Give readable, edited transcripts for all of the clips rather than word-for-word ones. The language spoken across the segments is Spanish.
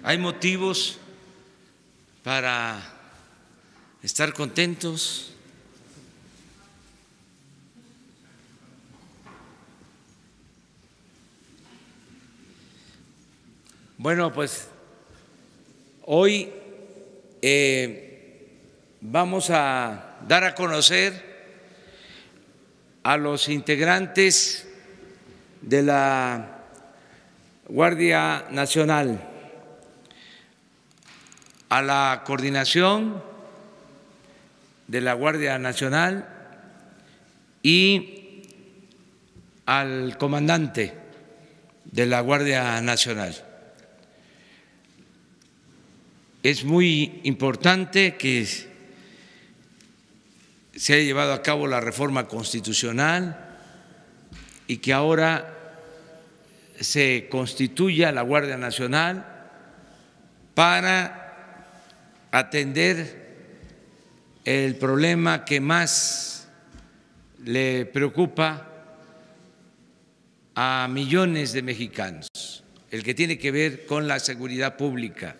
Hay motivos para estar contentos. Bueno, pues hoy vamos a dar a conocer a los integrantes de la Guardia Nacional, a la coordinación de la Guardia Nacional y al comandante de la Guardia Nacional. Es muy importante que se haya llevado a cabo la reforma constitucional y que ahora se constituya la Guardia Nacional para atender el problema que más le preocupa a millones de mexicanos, el que tiene que ver con la seguridad pública.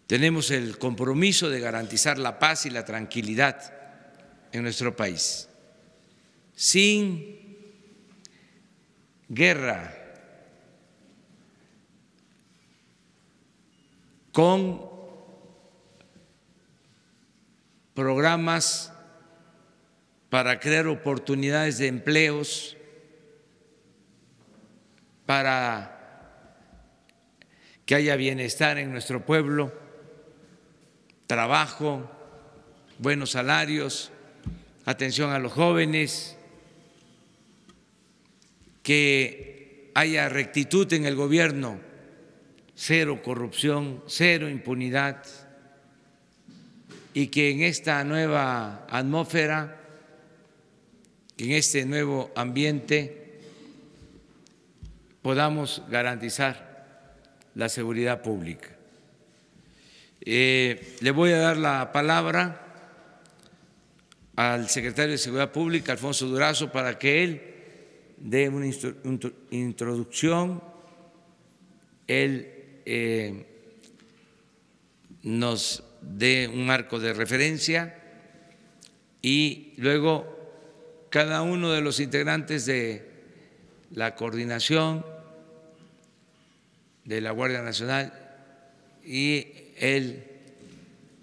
Tenemos el compromiso de garantizar la paz y la tranquilidad en nuestro país, sin guerra, con programas para crear oportunidades de empleos, para que haya bienestar en nuestro pueblo, trabajo, buenos salarios, atención a los jóvenes, que haya rectitud en el gobierno, cero corrupción, cero impunidad, y que en esta nueva atmósfera, en este nuevo ambiente, podamos garantizar la seguridad pública. Le voy a dar la palabra al secretario de Seguridad Pública, Alfonso Durazo, para que él dé una introducción, él nos dé un marco de referencia y luego cada uno de los integrantes de la coordinación de la Guardia Nacional y el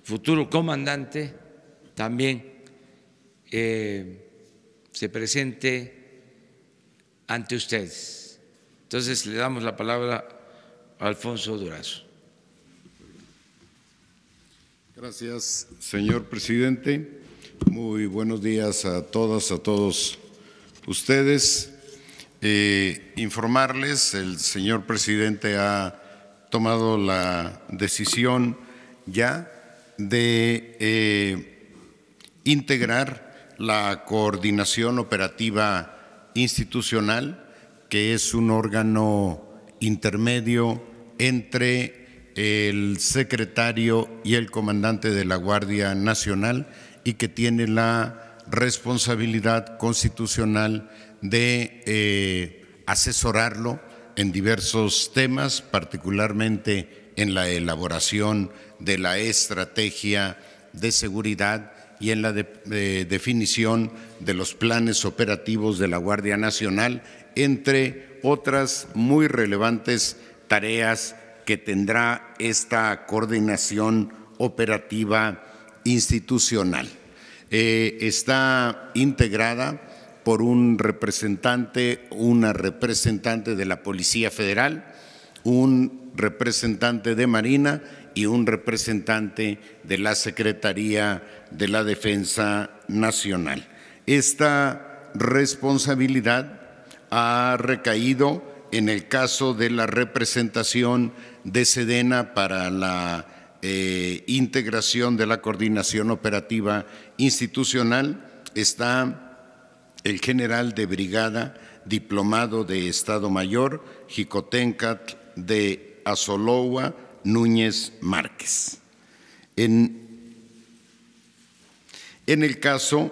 futuro comandante también se presente ante ustedes. Entonces le damos la palabra a Alfonso Durazo. Gracias, señor presidente. Muy buenos días a todas, a todos ustedes. Informarles, el señor presidente ha tomado la decisión ya de integrar la coordinación operativa institucional, que es un órgano intermedio entre el secretario y el comandante de la Guardia Nacional y que tiene la responsabilidad constitucional de asesorarlo en diversos temas, particularmente en la elaboración de la estrategia de seguridad y en la definición de los planes operativos de la Guardia Nacional, entre otras muy relevantes tareas que tendrá esta coordinación operativa institucional. Está integrada por un representante, una representante de la Policía Federal, un representante de Marina y un representante de la Secretaría de la Defensa Nacional. Esta responsabilidad ha recaído en el caso de la representación de Sedena para la integración de la coordinación operativa institucional. Está el general de brigada diplomado de Estado Mayor, Jicotencatl de Azolowa Núñez Márquez. En el caso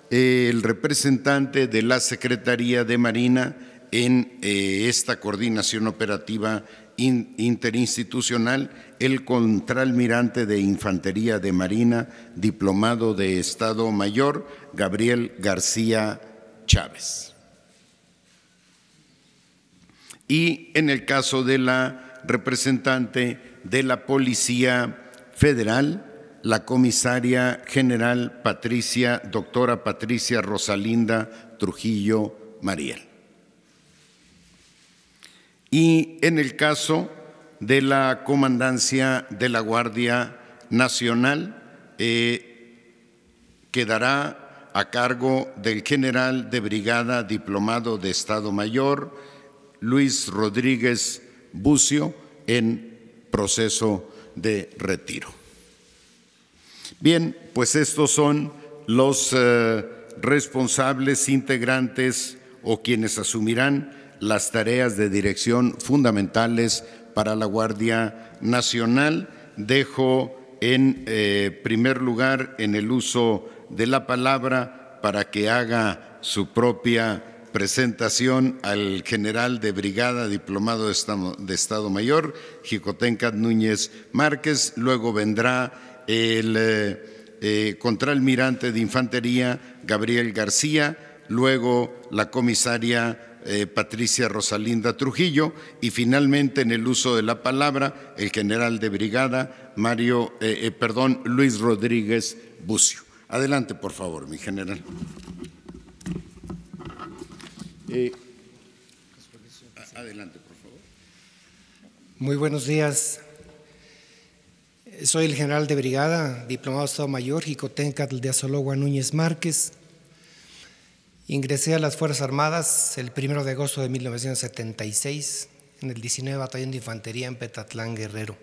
el representante de la Secretaría de Marina en esta coordinación operativa interinstitucional, el contraalmirante de Infantería de Marina, diplomado de Estado Mayor, Gabriel García Chávez. Y en el caso de la representante de la Policía Federal, la comisaria general doctora Patricia Rosalinda Trujillo Mariel. Y en el caso de la Comandancia de la Guardia Nacional, quedará a cargo del general de brigada diplomado de Estado Mayor, Luis Rodríguez Bucio, en proceso de retiro. Bien, pues estos son los responsables integrantes o quienes asumirán las tareas de dirección fundamentales para la Guardia Nacional. Dejo en primer lugar en el uso de la palabra para que haga su propia presentación al general de brigada diplomado de Estado Mayor, Xicoténcatl Núñez Márquez. Luego vendrá el contraalmirante de Infantería, Gabriel García, luego la comisaria Patricia Rosalinda Trujillo y finalmente en el uso de la palabra el general de brigada Luis Rodríguez Bucio. Adelante, por favor, mi general. Adelante, por favor. Muy buenos días. Soy el general de brigada, diplomado de Estado Mayor, Xicoténcatl de Azologua Núñez Márquez. Ingresé a las Fuerzas Armadas el 1 de agosto de 1976 en el 19 Batallón de Infantería en Petatlán, Guerrero.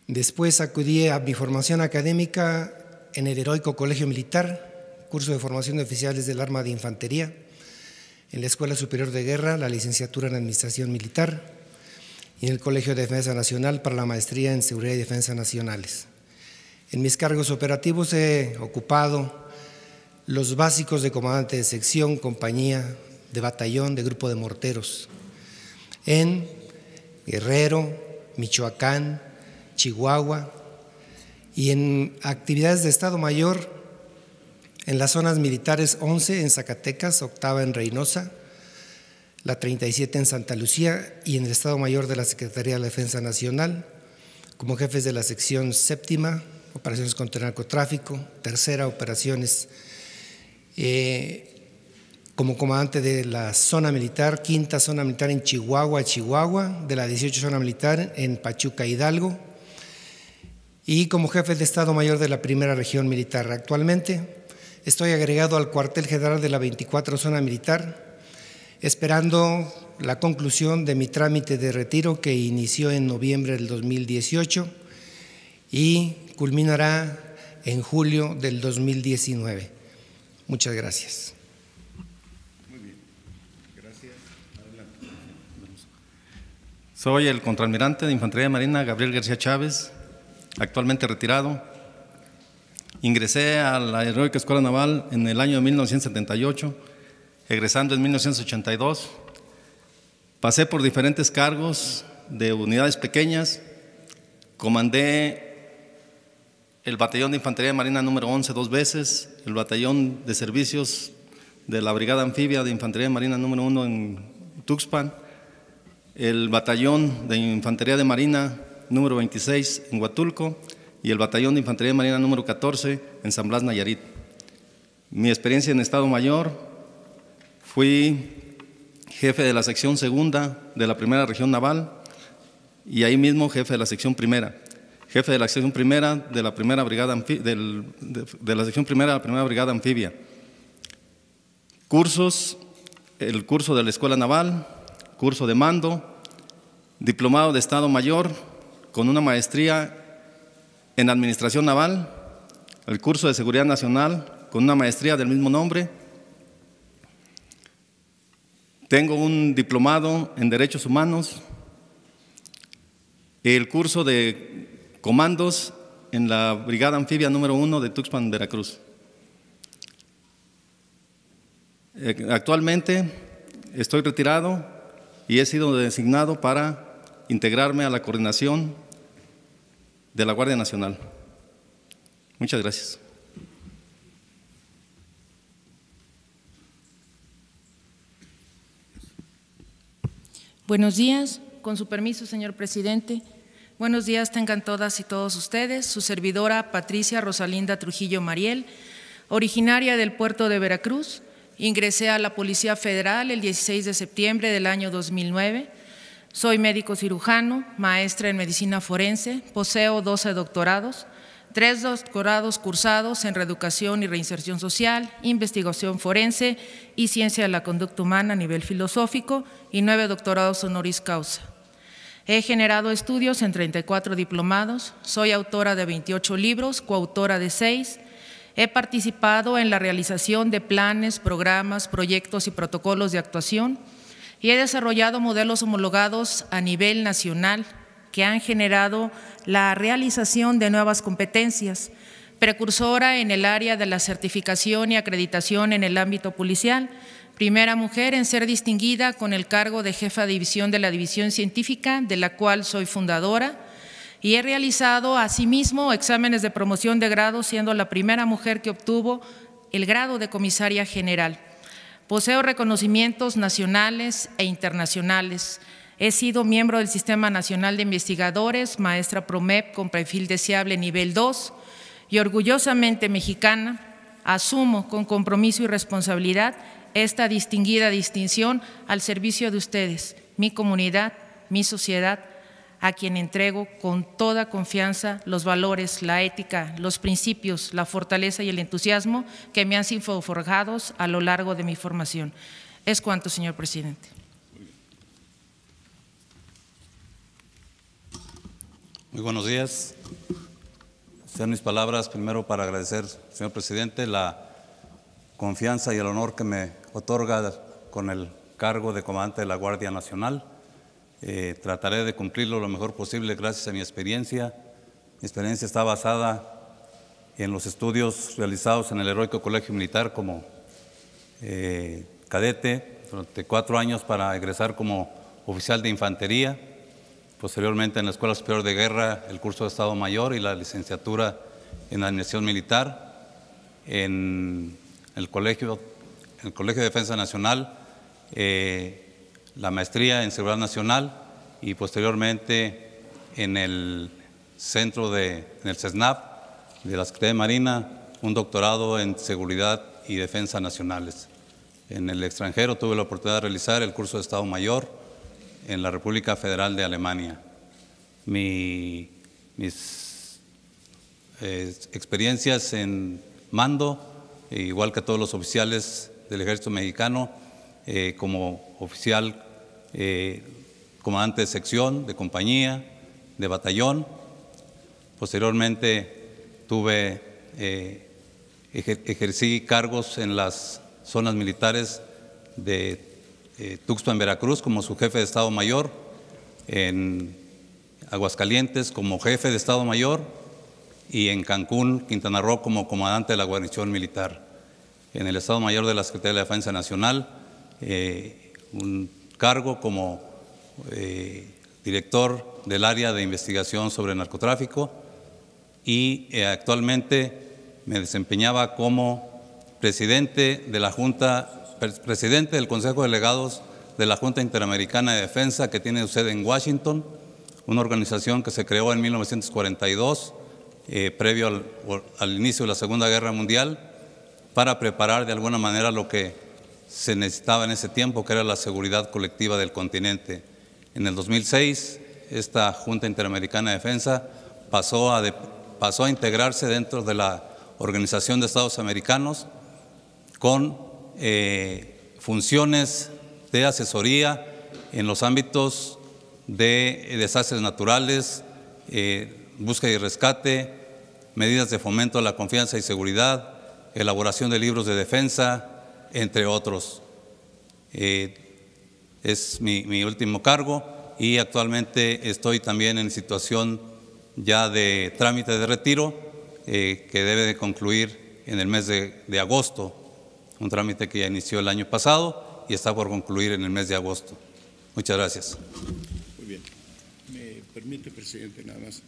Después acudí a mi formación académica en el Heroico Colegio Militar, curso de formación de oficiales del Arma de Infantería, en la Escuela Superior de Guerra, la licenciatura en Administración Militar, y en el Colegio de Defensa Nacional para la maestría en Seguridad y Defensa Nacionales. En mis cargos operativos he ocupado los básicos de comandante de sección, compañía, de batallón, de grupo de morteros, en Guerrero, Michoacán, Chihuahua, y en actividades de Estado Mayor en las zonas militares 11 en Zacatecas, 8ª en Reynosa, la 37 en Santa Lucía y en el Estado Mayor de la Secretaría de la Defensa Nacional, como jefes de la sección 7ª, operaciones contra el narcotráfico, 3ª, operaciones como comandante de la zona militar, 5ª zona militar en Chihuahua, de la 18 zona militar en Pachuca, Hidalgo, y como jefe de Estado Mayor de la 1ª región militar. Actualmente estoy agregado al cuartel general de la 24 zona militar, esperando la conclusión de mi trámite de retiro que inició en noviembre del 2018 y culminará en julio del 2019. Muchas gracias. Muy bien, gracias. Adelante. Soy el contraalmirante de Infantería de Marina, Gabriel García Chávez, actualmente retirado. Ingresé a la Heroica Escuela Naval en el año de 1978, egresando en 1982. Pasé por diferentes cargos de unidades pequeñas. Comandé el Batallón de Infantería de Marina número 11 2 veces, el Batallón de Servicios de la Brigada Anfibia de Infantería de Marina número 1 en Tuxpan, el Batallón de Infantería de Marina número 26 en Huatulco y el Batallón de Infantería de Marina número 14 en San Blas, Nayarit. Mi experiencia en Estado Mayor: fui jefe de la sección 2ª de la 1ª región naval y ahí mismo jefe de la sección 1ª. Jefe de la sección 1ª de la 1ª brigada de la sección 1ª de la 1ª brigada anfibia. Cursos: el curso de la Escuela Naval, curso de mando, diplomado de Estado Mayor con una maestría en Administración Naval, el curso de Seguridad Nacional con una maestría del mismo nombre. Tengo un diplomado en Derechos Humanos, el curso de comandos en la Brigada Anfibia número 1 de Tuxpan, Veracruz. Actualmente estoy retirado y he sido designado para integrarme a la coordinación de la Guardia Nacional. Muchas gracias. Buenos días. Con su permiso, señor presidente. Buenos días tengan todas y todos ustedes. Su servidora Patricia Rosalinda Trujillo Mariel, originaria del puerto de Veracruz. Ingresé a la Policía Federal el 16 de septiembre del año 2009. Soy médico cirujano, maestra en medicina forense, poseo 12 doctorados, 3 doctorados cursados en reeducación y reinserción social, investigación forense y ciencia de la conducta humana a nivel filosófico y 9 doctorados honoris causa. He generado estudios en 34 diplomados, soy autora de 28 libros, coautora de 6. He participado en la realización de planes, programas, proyectos y protocolos de actuación y he desarrollado modelos homologados a nivel nacional que han generado la realización de nuevas competencias, precursora en el área de la certificación y acreditación en el ámbito policial, primera mujer en ser distinguida con el cargo de jefa de división de la División Científica, de la cual soy fundadora, y he realizado asimismo exámenes de promoción de grado, siendo la primera mujer que obtuvo el grado de comisaria general. Poseo reconocimientos nacionales e internacionales. He sido miembro del Sistema Nacional de Investigadores, maestra PROMEP con perfil deseable nivel 2 y orgullosamente mexicana, asumo con compromiso y responsabilidad esta distinguida distinción al servicio de ustedes, mi comunidad, mi sociedad, a quien entrego con toda confianza los valores, la ética, los principios, la fortaleza y el entusiasmo que me han sido forjados a lo largo de mi formación. Es cuanto, señor presidente. Muy buenos días. Sean mis palabras primero para agradecer, señor presidente, la confianza y el honor que me otorga con el cargo de comandante de la Guardia Nacional. Trataré de cumplirlo lo mejor posible gracias a mi experiencia. Mi experiencia está basada en los estudios realizados en el Heroico Colegio Militar como cadete, durante 4 años para egresar como oficial de infantería, posteriormente en la Escuela Superior de Guerra el curso de Estado Mayor y la licenciatura en Administración Militar, en el Colegio de Defensa Nacional, la maestría en Seguridad Nacional y posteriormente en el centro en el CESNAP de la Secretaría de Marina, un doctorado en Seguridad y Defensa Nacionales. En el extranjero tuve la oportunidad de realizar el curso de Estado Mayor en la República Federal de Alemania. Mis experiencias en mando, igual que todos los oficiales del Ejército Mexicano, como oficial, comandante de sección, de compañía, de batallón. Posteriormente ejercí cargos en las zonas militares de Tuxpan, Veracruz, como su jefe de Estado Mayor, en Aguascalientes como jefe de Estado Mayor y en Cancún, Quintana Roo, como comandante de la guarnición militar. En el Estado Mayor de la Secretaría de la Defensa Nacional, un cargo como director del área de investigación sobre narcotráfico y actualmente me desempeñaba como presidente de la Junta, presidente del Consejo de Delegados de la Junta Interamericana de Defensa, que tiene sede en Washington, una organización que se creó en 1942, previo al inicio de la Segunda Guerra Mundial, para preparar de alguna manera lo que se necesitaba en ese tiempo, que era la seguridad colectiva del continente. En el 2006, esta Junta Interamericana de Defensa pasó a integrarse dentro de la Organización de Estados Americanos con funciones de asesoría en los ámbitos de desastres naturales, búsqueda y rescate, medidas de fomento a la confianza y seguridad, elaboración de libros de defensa, entre otros. Es mi último cargo y actualmente estoy también en situación ya de trámite de retiro que debe de concluir en el mes de agosto. un trámite que ya inició el año pasado y está por concluir en el mes de agosto. Muchas gracias. Muy bien. ¿Me permite, presidente, nada más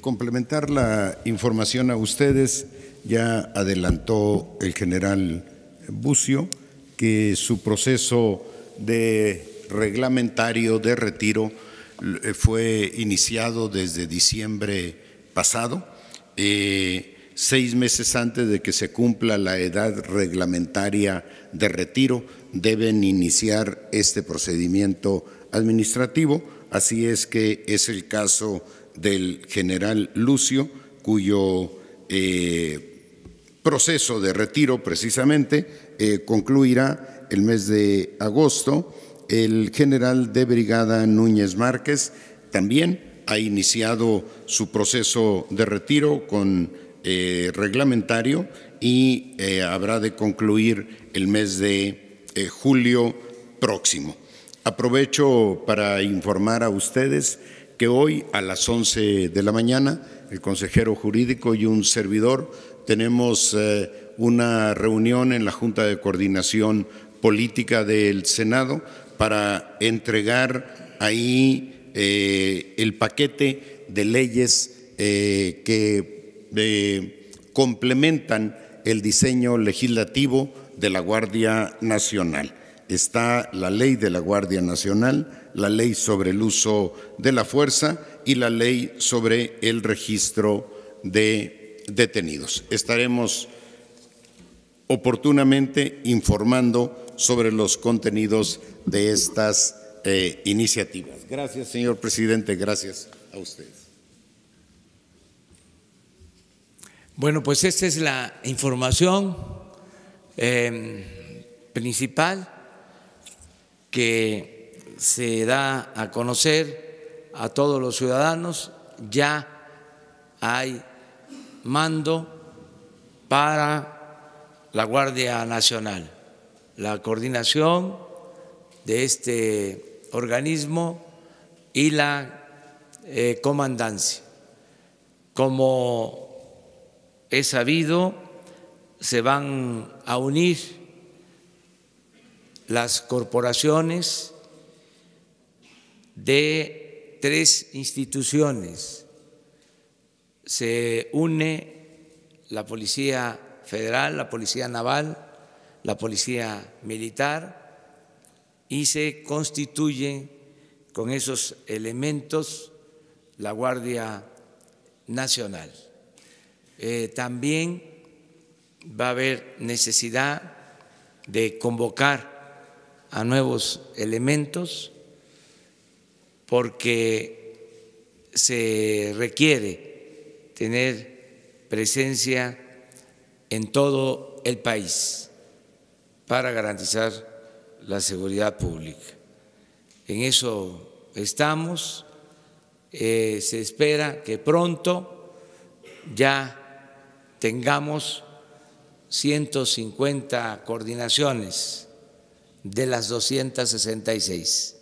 complementar la información a ustedes? Ya adelantó el general Bucio que su proceso de reglamentario de retiro fue iniciado desde diciembre pasado, 6 meses antes de que se cumpla la edad reglamentaria de retiro, deben iniciar este procedimiento administrativo. Así es que es el caso del general Lucio, cuyo proceso de retiro precisamente concluirá el mes de agosto. El general de brigada Núñez Márquez también ha iniciado su proceso de retiro con reglamentario y habrá de concluir el mes de julio próximo. Aprovecho para informar a ustedes que hoy a las 11 de la mañana el consejero jurídico y un servidor tenemos una reunión en la Junta de Coordinación Política del Senado para entregar ahí el paquete de leyes que complementan el diseño legislativo de la Guardia Nacional. Está la ley de la Guardia Nacional, la ley sobre el uso de la fuerza y la ley sobre el registro de detenidos. Estaremos oportunamente informando sobre los contenidos de estas iniciativas. Gracias, señor presidente. Gracias a ustedes. Bueno, pues esta es la información principal que se da a conocer a todos los ciudadanos. Ya hay mando para la Guardia Nacional. La coordinación de este organismo y la comandancia. Como es sabido, se van a unir las corporaciones de 3 instituciones. Se une la Policía Federal, la Policía Naval, la Policía Militar y se constituye con esos elementos la Guardia Nacional. También va a haber necesidad de convocar a nuevos elementos porque se requiere tener presencia en todo el país para garantizar la seguridad pública. En eso estamos. Se espera que pronto ya tengamos 150 coordinaciones de las 266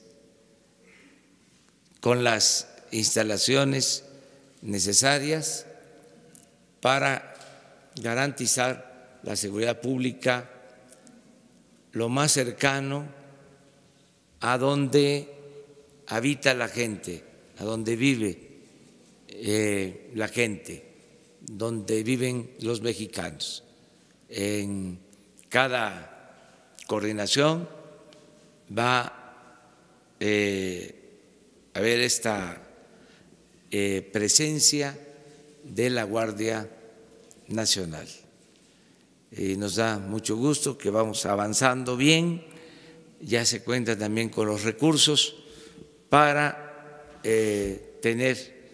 con las instalaciones necesarias para garantizar la seguridad pública lo más cercano a donde habita la gente, a donde vive la gente, donde viven los mexicanos. En cada coordinación va a haber esta presencia de la Guardia Nacional. Nos da mucho gusto que vamos avanzando bien, ya se cuenta también con los recursos para tener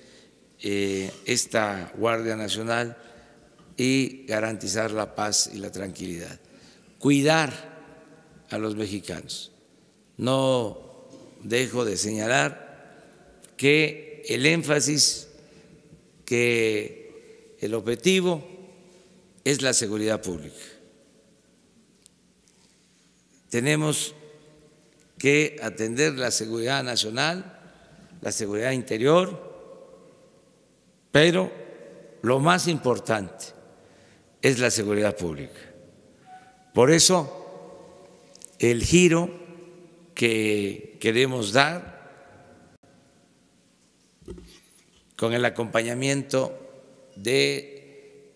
esta Guardia Nacional y garantizar la paz y la tranquilidad. Cuidar a los mexicanos. No dejo de señalar que el énfasis, que el objetivo es la seguridad pública. Tenemos que atender la seguridad nacional, la seguridad interior, pero lo más importante es la seguridad pública, Por eso, el giro que queremos dar, con el acompañamiento de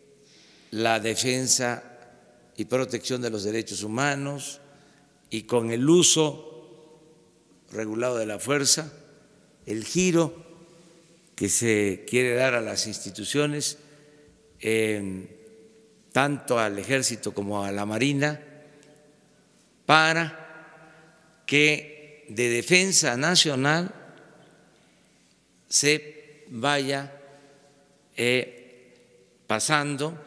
la defensa y protección de los derechos humanos y con el uso regulado de la fuerza, el giro que se quiere dar a las instituciones, tanto al Ejército como a la Marina, para que de defensa nacional se vaya pasando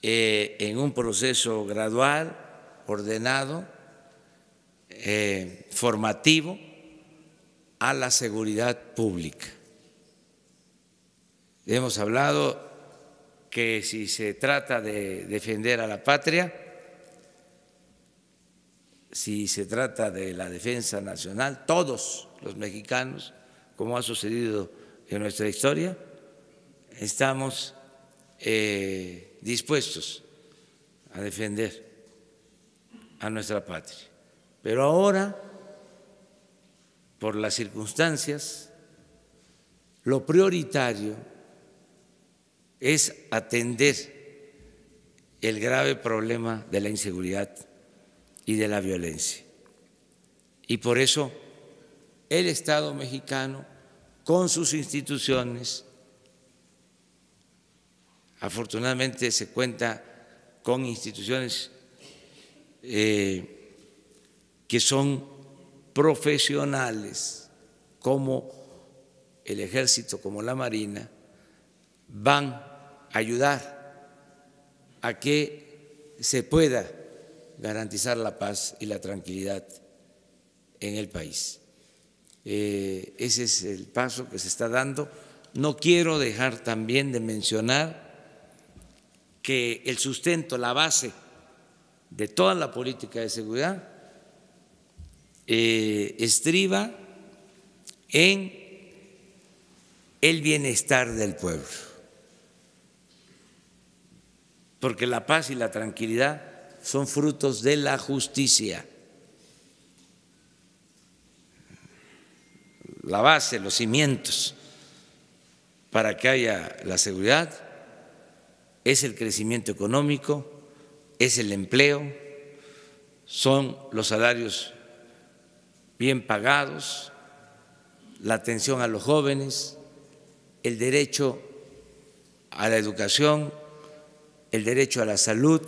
en un proceso gradual, ordenado, formativo, a la seguridad pública. Hemos hablado que si se trata de defender a la patria, si se trata de la defensa nacional, todos los mexicanos, como ha sucedido en nuestra historia, estamos dispuestos a defender a nuestra patria. Pero ahora, por las circunstancias, lo prioritario es atender el grave problema de la inseguridad y de la violencia. Y por eso el Estado mexicano, con sus instituciones, afortunadamente se cuenta con instituciones que son profesionales, como el Ejército, como la Marina, van a ayudar a que se pueda garantizar la paz y la tranquilidad en el país. Ese es el paso que se está dando. No quiero dejar también de mencionar que el sustento, la base de toda la política de seguridad estriba en el bienestar del pueblo, porque la paz y la tranquilidad son frutos de la justicia. La base, los cimientos para que haya la seguridad es el crecimiento económico, es el empleo, son los salarios bien pagados, la atención a los jóvenes, el derecho a la educación, el derecho a la salud,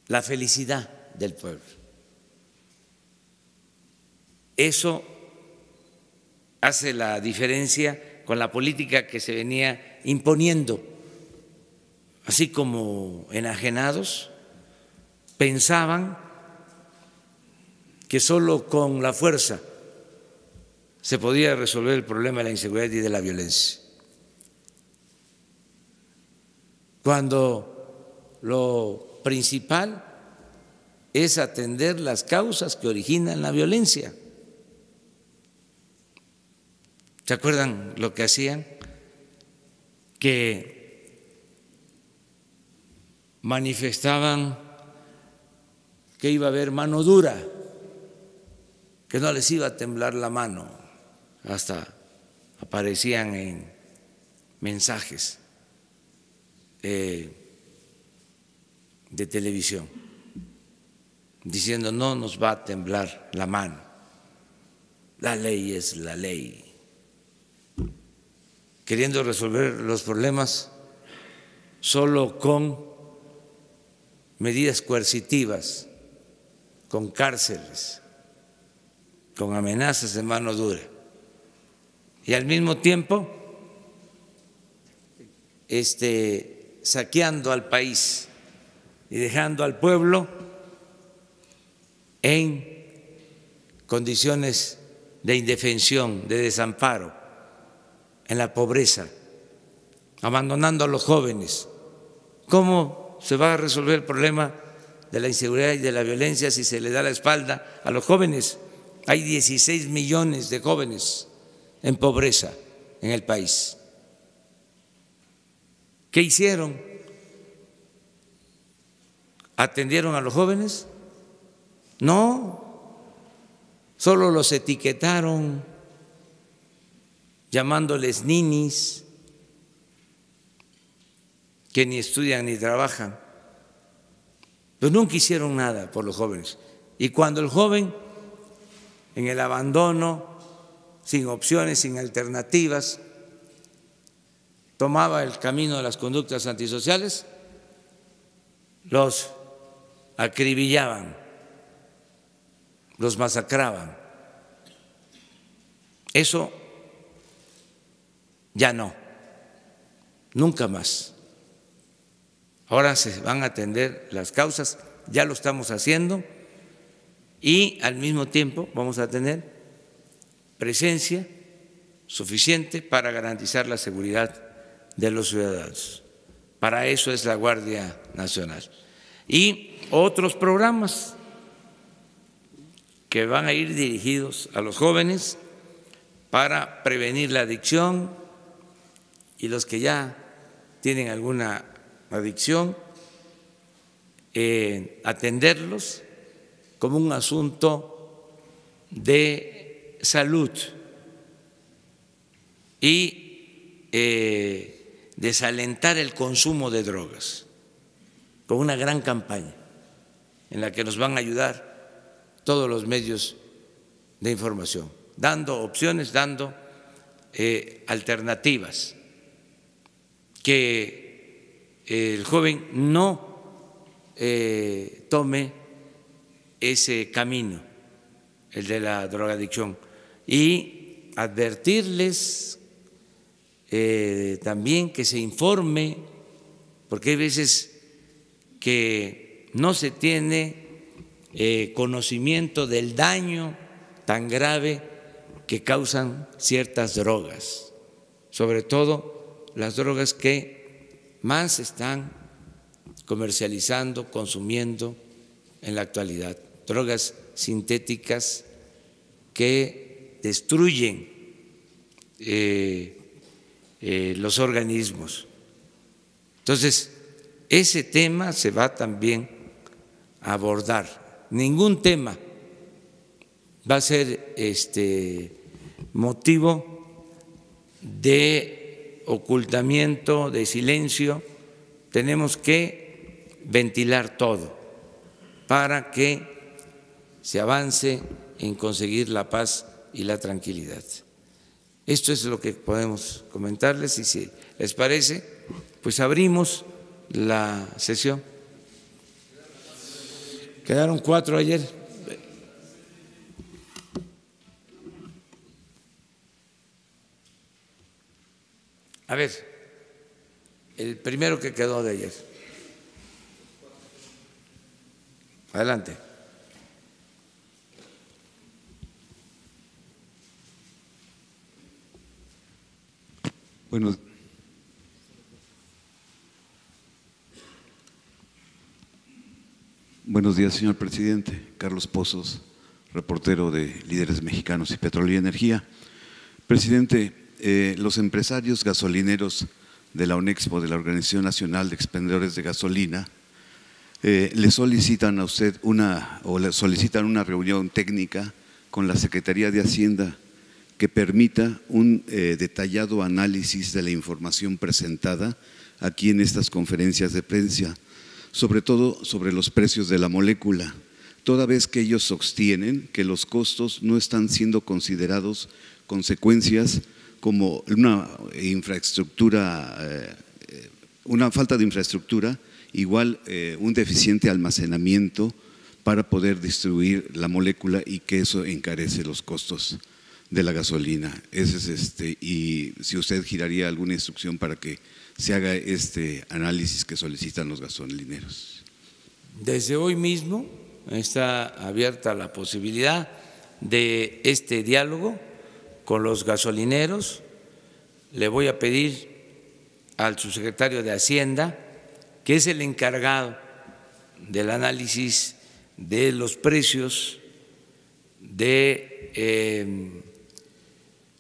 la felicidad del pueblo. Eso hace la diferencia con la política que se venía imponiendo, así como enajenados pensaban que solo con la fuerza se podía resolver el problema de la inseguridad y de la violencia, cuando lo principal es atender las causas que originan la violencia. ¿Se acuerdan lo que hacían? Que manifestaban que iba a haber mano dura, que no les iba a temblar la mano, hasta aparecían en mensajes de televisión diciendo no nos va a temblar la mano, la ley es la ley, queriendo resolver los problemas solo con medidas coercitivas, con cárceles, con amenazas de mano dura, y al mismo tiempo saqueando al país y dejando al pueblo en condiciones de indefensión, de desamparo, en la pobreza, abandonando a los jóvenes. ¿Cómo se va a resolver el problema de la inseguridad y de la violencia si se le da la espalda a los jóvenes? Hay 16 millones de jóvenes en pobreza en el país. ¿Qué hicieron? ¿Atendieron a los jóvenes? No, solo los etiquetaron llamándoles ninis, que ni estudian ni trabajan. Pues nunca hicieron nada por los jóvenes. Y cuando el joven, en el abandono, sin opciones, sin alternativas, tomaba el camino de las conductas antisociales, los acribillaban, los masacraban. Eso ya no, nunca más. Ahora se van a atender las causas, ya lo estamos haciendo, y al mismo tiempo vamos a tener presencia suficiente para garantizar la seguridad de los ciudadanos. Para eso es la Guardia Nacional. Y otros programas que van a ir dirigidos a los jóvenes para prevenir la adicción y los que ya tienen alguna adicción, atenderlos como un asunto de salud y desalentar el consumo de drogas, con una gran campaña en la que nos van a ayudar todos los medios de información, dando opciones, dando alternativas, que el joven no tome ese camino, el de la drogadicción, y advertirles también que se informe, porque hay veces que no se tiene conocimiento del daño tan grave que causan ciertas drogas, sobre todo las drogas que más están comercializando, consumiendo en la actualidad, drogas sintéticas que destruyen los organismos. Entonces, ese tema se va también a abordar. Ningún tema va a ser motivo de ocultamiento, de silencio. Tenemos que ventilar todo para que se avance en conseguir la paz y la tranquilidad. Esto es lo que podemos comentarles y si les parece, pues abrimos la sesión. Quedaron 4 ayer. A ver, el primero que quedó de ayer. Adelante. Buenos días, señor presidente. Carlos Pozos, reportero de Líderes Mexicanos y Petróleo y Energía. Presidente, los empresarios gasolineros de la ONEXPO, de la Organización Nacional de Expendedores de Gasolina, le solicitan a usted le solicitan una reunión técnica con la Secretaría de Hacienda que permita un detallado análisis de la información presentada aquí en estas conferencias de prensa, sobre todo sobre los precios de la molécula, toda vez que ellos sostienen que los costos no están siendo considerados consecuencias como una falta de infraestructura, igual un deficiente almacenamiento para poder distribuir la molécula y que eso encarece los costos de la gasolina. Ese es y si usted giraría alguna instrucción para que se haga este análisis que solicitan los gasolineros. Desde hoy mismo está abierta la posibilidad de este diálogo con los gasolineros. Le voy a pedir al subsecretario de Hacienda, que es el encargado del análisis de los precios de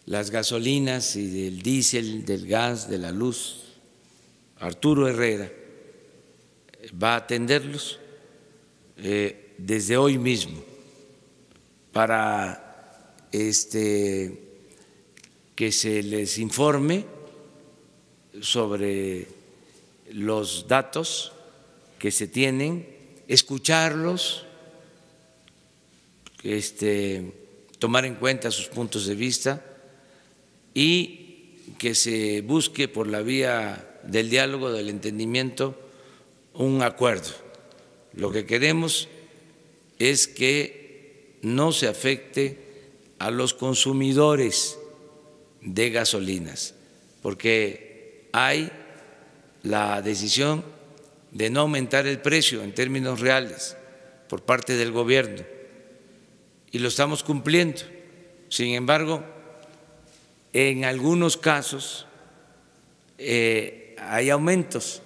las gasolinas y del diésel, del gas, de la luz, Arturo Herrera, va a atenderlos desde hoy mismo para que se les informe sobre los datos que se tienen, escucharlos, tomar en cuenta sus puntos de vista y que se busque por la vía del diálogo, del entendimiento, un acuerdo. Lo que queremos es que no se afecte a los consumidores de gasolinas, porque hay la decisión de no aumentar el precio en términos reales por parte del gobierno y lo estamos cumpliendo. Sin embargo, en algunos casos hay aumentos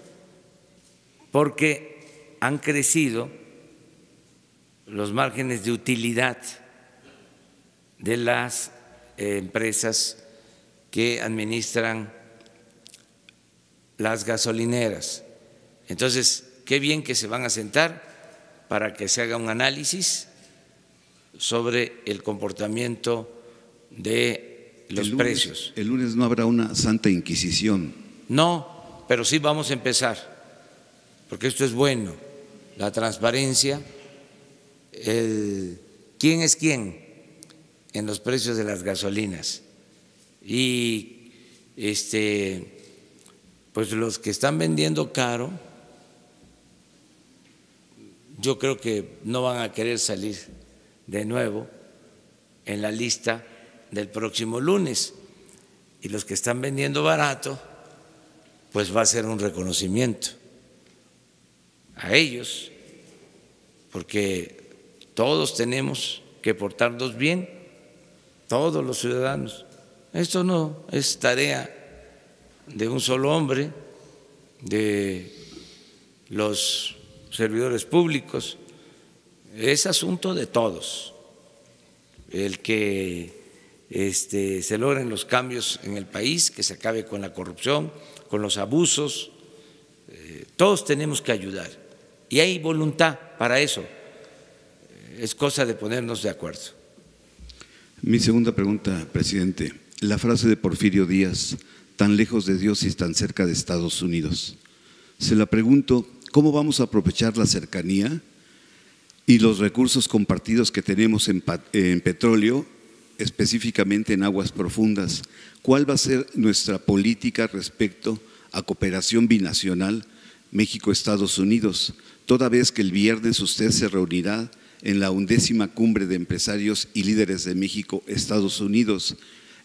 porque han crecido los márgenes de utilidad de las empresas que administran las gasolineras. Entonces, qué bien que se van a sentar para que se haga un análisis sobre el comportamiento de los precios. El lunes no habrá una santa inquisición. No, pero sí vamos a empezar, porque esto es bueno, la transparencia, quién es quién en los precios de las gasolinas y pues los que están vendiendo caro, yo creo que no van a querer salir de nuevo en la lista del próximo lunes, y los que están vendiendo barato, pues va a ser un reconocimiento a ellos, porque todos tenemos que portarnos bien, todos los ciudadanos. Esto no es tarea de un solo hombre, de los servidores públicos, es asunto de todos. El que se logren los cambios en el país, que se acabe con la corrupción, con los abusos, todos tenemos que ayudar y hay voluntad para eso, es cosa de ponernos de acuerdo. Mi segunda pregunta, presidente, la frase de Porfirio Díaz, tan lejos de Dios y tan cerca de Estados Unidos. Se la pregunto, ¿cómo vamos a aprovechar la cercanía y los recursos compartidos que tenemos en petróleo, específicamente en aguas profundas? ¿Cuál va a ser nuestra política respecto a cooperación binacional México-Estados Unidos, toda vez que el viernes usted se reunirá en la 11ª Cumbre de Empresarios y Líderes de México-Estados Unidos,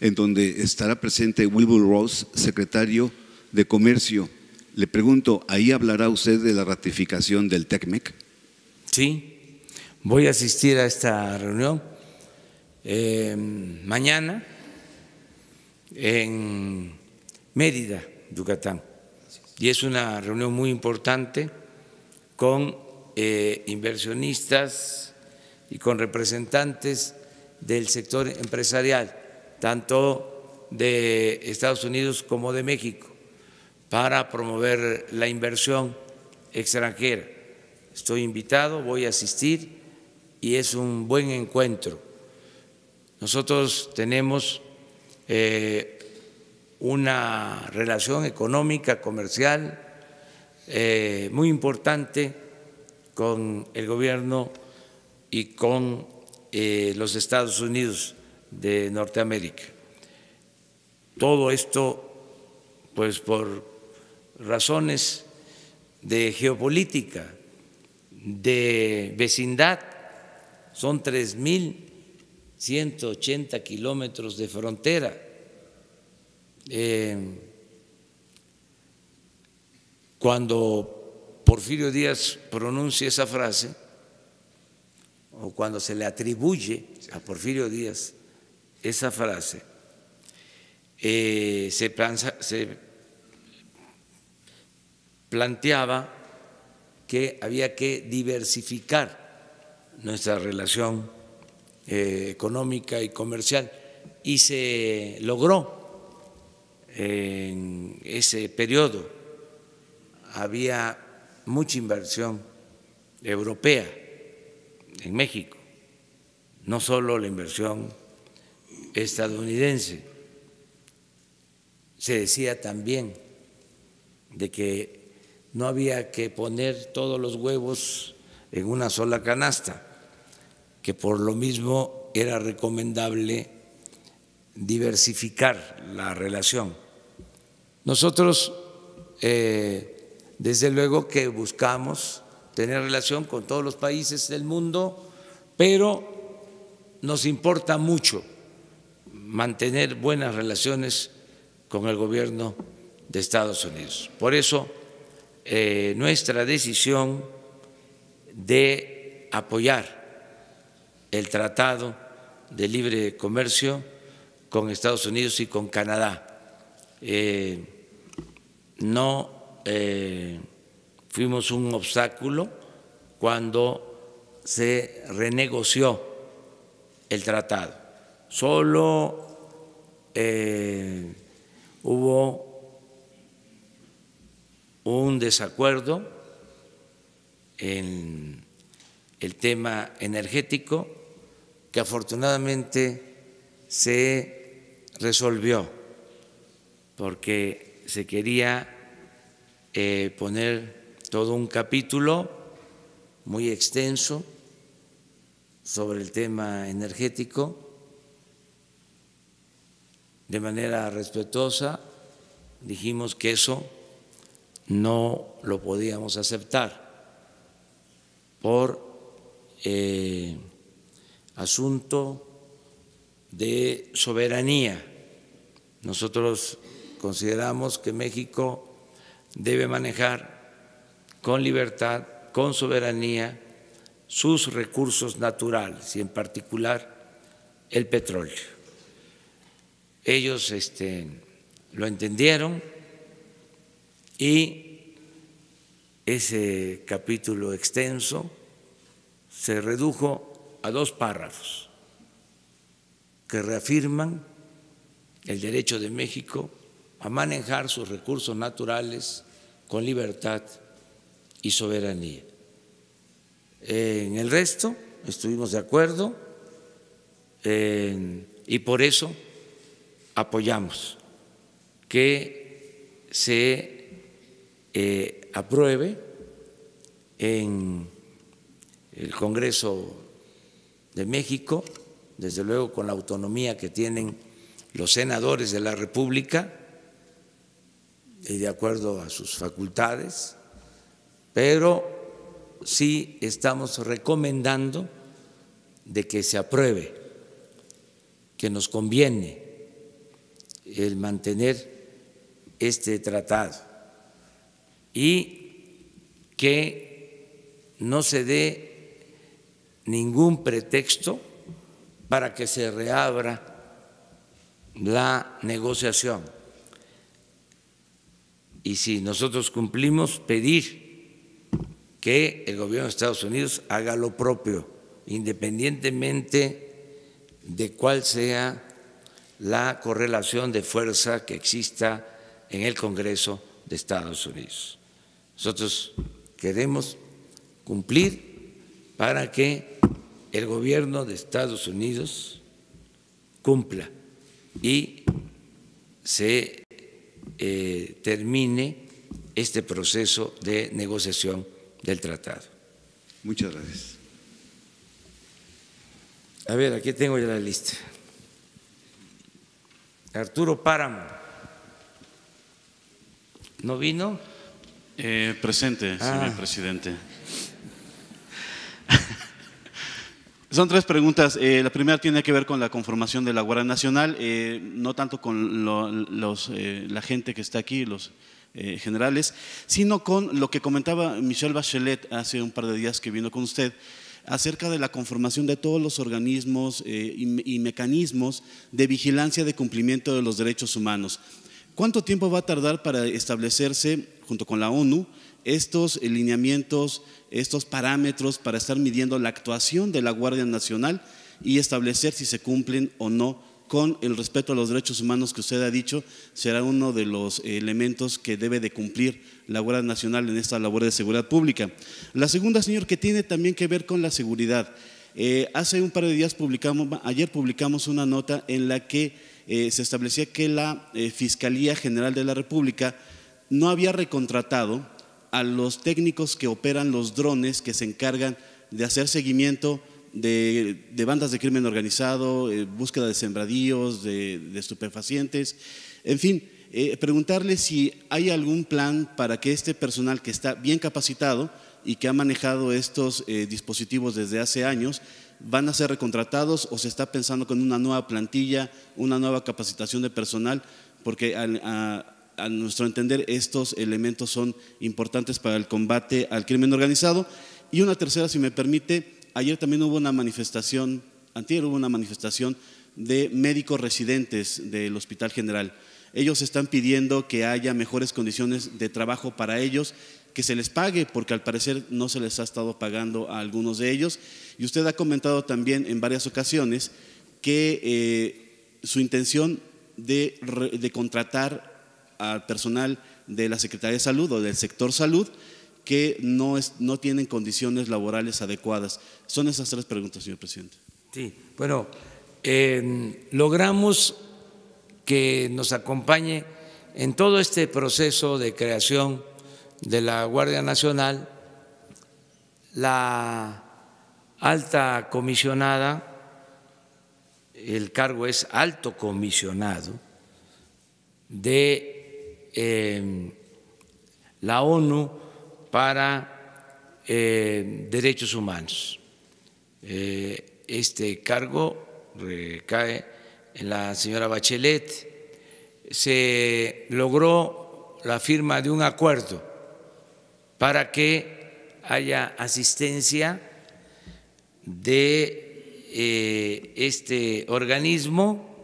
en donde estará presente Wilbur Ross, secretario de Comercio? Le pregunto, ¿ahí hablará usted de la ratificación del TECMEC? Sí, voy a asistir a esta reunión mañana en Mérida, Yucatán, y es una reunión muy importante con inversionistas y con representantes del sector empresarial, tanto de Estados Unidos como de México, para promover la inversión extranjera. Estoy invitado, voy a asistir y es un buen encuentro. Nosotros tenemos una relación económica, comercial muy importante con el gobierno y con los Estados Unidos de Norteamérica. Todo esto, pues por razones de geopolítica, de vecindad, son 3.180 kilómetros de frontera. Cuando Porfirio Díaz pronuncia esa frase, o cuando se le atribuye a Porfirio Díaz esa frase, se planteaba que había que diversificar nuestra relación económica y comercial, y se logró en ese periodo. Había mucha inversión europea en México, no solo la inversión estadounidense. Se decía también de que no había que poner todos los huevos en una sola canasta, que por lo mismo era recomendable diversificar la relación. Nosotros, desde luego que buscamos tener relación con todos los países del mundo, pero nos importa mucho mantener buenas relaciones con el gobierno de Estados Unidos. Por eso, nuestra decisión de apoyar el Tratado de Libre Comercio con Estados Unidos y con Canadá. No fuimos un obstáculo cuando se renegoció el tratado. Solo hubo un desacuerdo en el tema energético que afortunadamente se resolvió porque se quería poner todo un capítulo muy extenso sobre el tema energético de manera respetuosa. Dijimos que eso no lo podíamos aceptar por asunto de soberanía. Nosotros consideramos que México debe manejar con libertad, con soberanía, sus recursos naturales y en particular el petróleo. Ellos lo entendieron y ese capítulo extenso se redujo a 2 párrafos que reafirman el derecho de México a manejar sus recursos naturales con libertad y soberanía. En el resto estuvimos de acuerdo y por eso apoyamos que se apruebe en el Congreso de México, desde luego con la autonomía que tienen los senadores de la República y de acuerdo a sus facultades, pero sí estamos recomendando de que se apruebe, que nos conviene el mantener este tratado y que no se dé ningún pretexto para que se reabra la negociación. Y si nosotros cumplimos, pedir que el gobierno de Estados Unidos haga lo propio, independientemente de cuál sea la correlación de fuerza que exista en el Congreso de Estados Unidos. Nosotros queremos cumplir para que el gobierno de Estados Unidos cumpla y se termine este proceso de negociación del tratado. Muchas gracias. A ver, aquí tengo ya la lista. Arturo Páramo. ¿No vino? Presente, señor presidente. Son 3 preguntas. La primera tiene que ver con la conformación de la Guardia Nacional, no tanto con la gente que está aquí, los generales, sino con lo que comentaba Michelle Bachelet hace un par de días que vino con usted, acerca de la conformación de todos los organismos y mecanismos de vigilancia de cumplimiento de los derechos humanos. ¿Cuánto tiempo va a tardar para establecerse, junto con la ONU, estos lineamientos, estos parámetros para estar midiendo la actuación de la Guardia Nacional y establecer si se cumplen o no con el respeto a los derechos humanos que usted ha dicho, será uno de los elementos que debe de cumplir la Guardia Nacional en esta labor de seguridad pública. La segunda, señor, que tiene también que ver con la seguridad. Hace un par de días ayer publicamos una nota en la que se establecía que la Fiscalía General de la República no había recontratado a los técnicos que operan los drones que se encargan de hacer seguimiento de bandas de crimen organizado, búsqueda de sembradíos, de estupefacientes, en fin, preguntarle si hay algún plan para que este personal que está bien capacitado y que ha manejado estos dispositivos desde hace años, van a ser recontratados o se está pensando con una nueva plantilla, una nueva capacitación de personal, porque a nuestro entender estos elementos son importantes para el combate al crimen organizado. Y una tercera, si me permite, ayer también hubo una manifestación, antier hubo una manifestación de médicos residentes del Hospital General. Ellos están pidiendo que haya mejores condiciones de trabajo para ellos, que se les pague, porque al parecer no se les ha estado pagando a algunos de ellos. Y usted ha comentado también en varias ocasiones que su intención de contratar al personal de la Secretaría de Salud o del sector salud que no tienen condiciones laborales adecuadas. Son esas tres preguntas, señor presidente. Sí, bueno, logramos que nos acompañe en todo este proceso de creación de la Guardia Nacional la alta comisionada, el cargo es alto comisionado de la ONU para derechos humanos. Este cargo recae en la señora Bachelet. Se logró la firma de un acuerdo para que haya asistencia de este organismo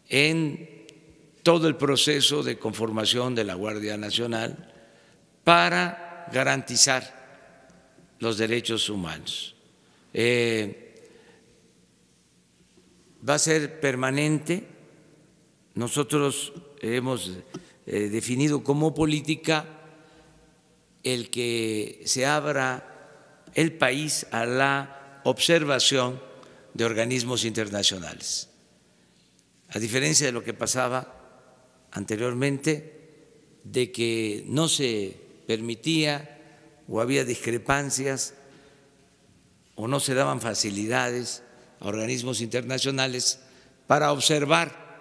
en todo el proceso de conformación de la Guardia Nacional para garantizar los derechos humanos. Va a ser permanente. Nosotros hemos definido como política el que se abra el país a la observación de organismos internacionales. A diferencia de lo que pasaba anteriormente, de que no se permitía o había discrepancias o no se daban facilidades a organismos internacionales para observar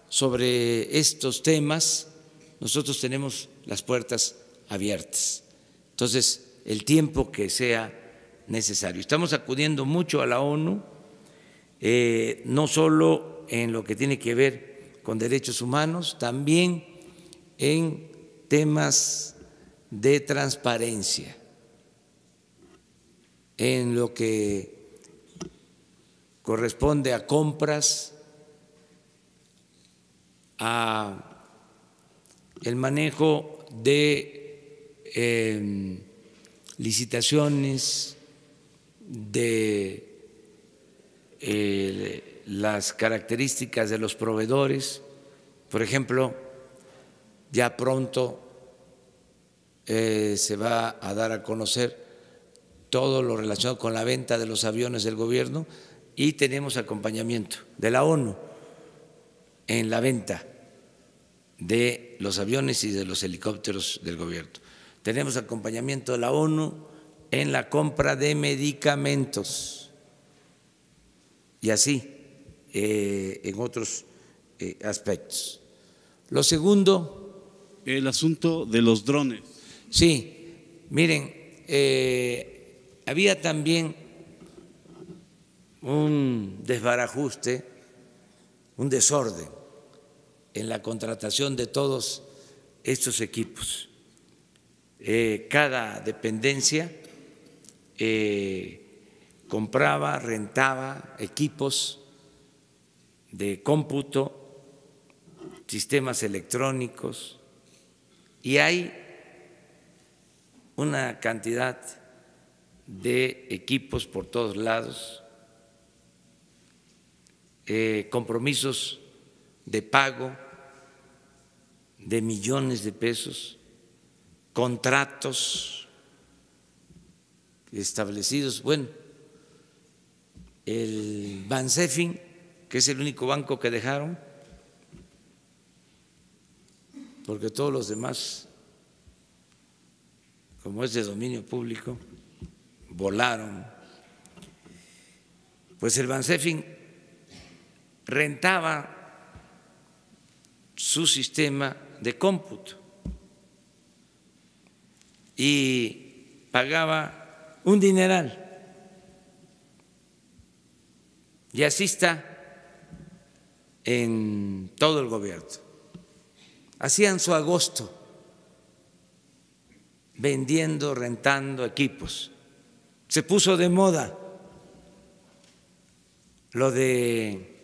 sobre estos temas, nosotros tenemos las puertas abiertas. Entonces, el tiempo que sea necesario. Estamos acudiendo mucho a la ONU, no solo en lo que tiene que ver con derechos humanos, también en temas de transparencia, en lo que corresponde a compras, a el manejo de licitaciones, de las características de los proveedores. Por ejemplo, ya pronto se va a dar a conocer todo lo relacionado con la venta de los aviones del gobierno y tenemos acompañamiento de la ONU en la venta de los aviones y de los helicópteros del gobierno. Tenemos acompañamiento de la ONU en la compra de medicamentos y así en otros aspectos. Lo segundo… El asunto de los drones. Sí, miren, había también un desbarajuste, un desorden en la contratación de todos estos equipos. Cada dependencia compraba, rentaba equipos de cómputo, sistemas electrónicos, y hay una cantidad de equipos por todos lados compromisos de pago de millones de pesos, contratos establecidos. Bueno, el Bansefin, que es el único banco que dejaron, porque todos los demás, como es de dominio público, volaron. Pues el Bansefin rentaba su sistema de cómputo y pagaba un dineral. Y así está en todo el gobierno. Hacían su agosto vendiendo, rentando equipos. Se puso de moda lo de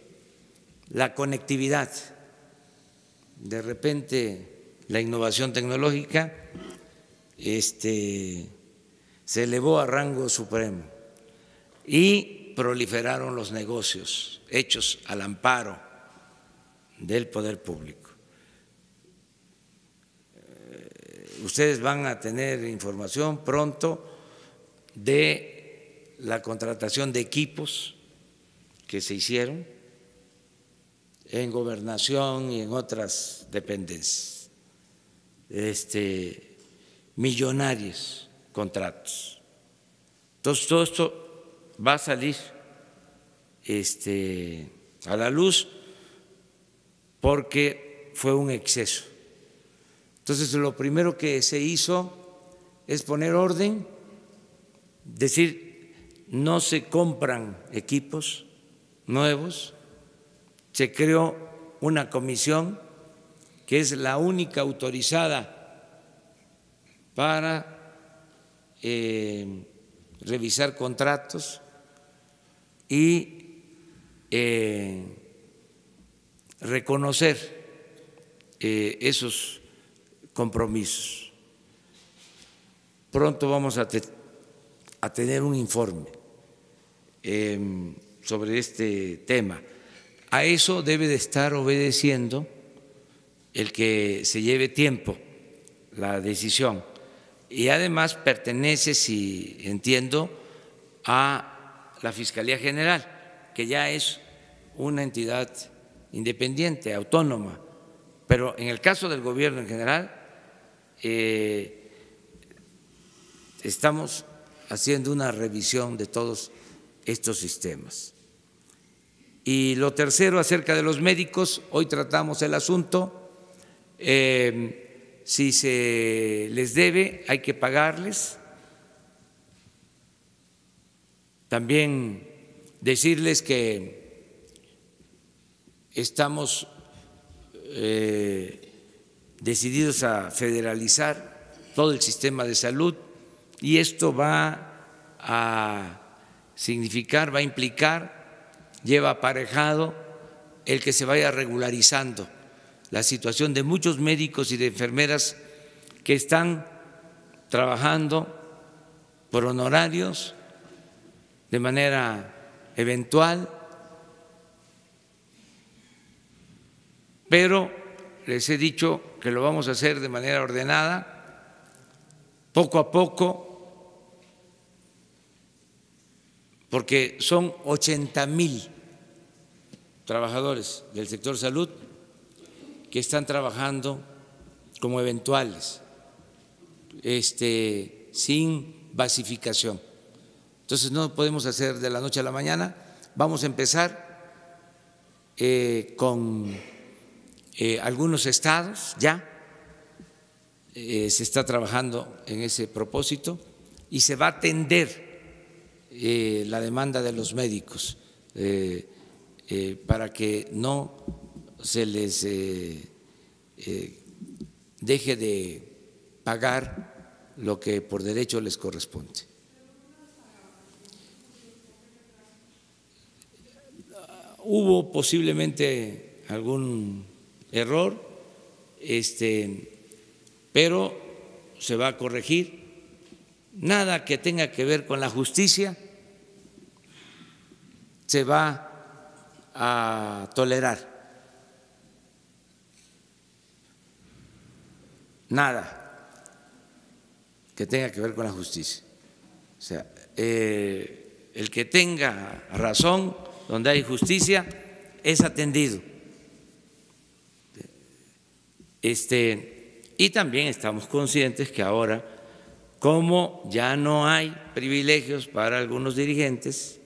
la conectividad. De repente la innovación tecnológica se elevó a rango supremo y proliferaron los negocios hechos al amparo del poder público. Ustedes van a tener información pronto de la contratación de equipos que se hicieron en Gobernación y en otras dependencias, millonarios contratos. Entonces, todo esto va a salir a la luz porque fue un exceso. Entonces, lo primero que se hizo es poner orden, decir, no se compran equipos nuevos. Se creó una comisión que es la única autorizada para revisar contratos y reconocer esos compromisos. Pronto vamos a tener un informe sobre este tema. A eso debe de estar obedeciendo el que se lleve tiempo la decisión. Y además pertenece, si entiendo, a la Fiscalía General, que ya es una entidad independiente, autónoma. Pero en el caso del gobierno en general, estamos haciendo una revisión de todos estos sistemas. Y lo tercero, acerca de los médicos, hoy tratamos el asunto. Si se les debe, hay que pagarles. También decirles que estamos decididos a federalizar todo el sistema de salud y esto va a significar, va a implicar, lleva aparejado el que se vaya regularizando la situación de muchos médicos y de enfermeras que están trabajando por honorarios de manera eventual, pero les he dicho que lo vamos a hacer de manera ordenada, poco a poco, porque son 80,000 trabajadores del sector salud que están trabajando como eventuales, sin basificación. Entonces no podemos hacer de la noche a la mañana. Vamos a empezar con algunos estados, ya se está trabajando en ese propósito y se va a atender la demanda de los médicos para que no se les deje de pagar lo que por derecho les corresponde. Hubo posiblemente algún error, pero se va a corregir. Nada que tenga que ver con la justicia se va a tolerar nada que tenga que ver con la justicia. O sea, el que tenga razón donde hay justicia es atendido. Y también estamos conscientes que ahora, como ya no hay privilegios para algunos dirigentes,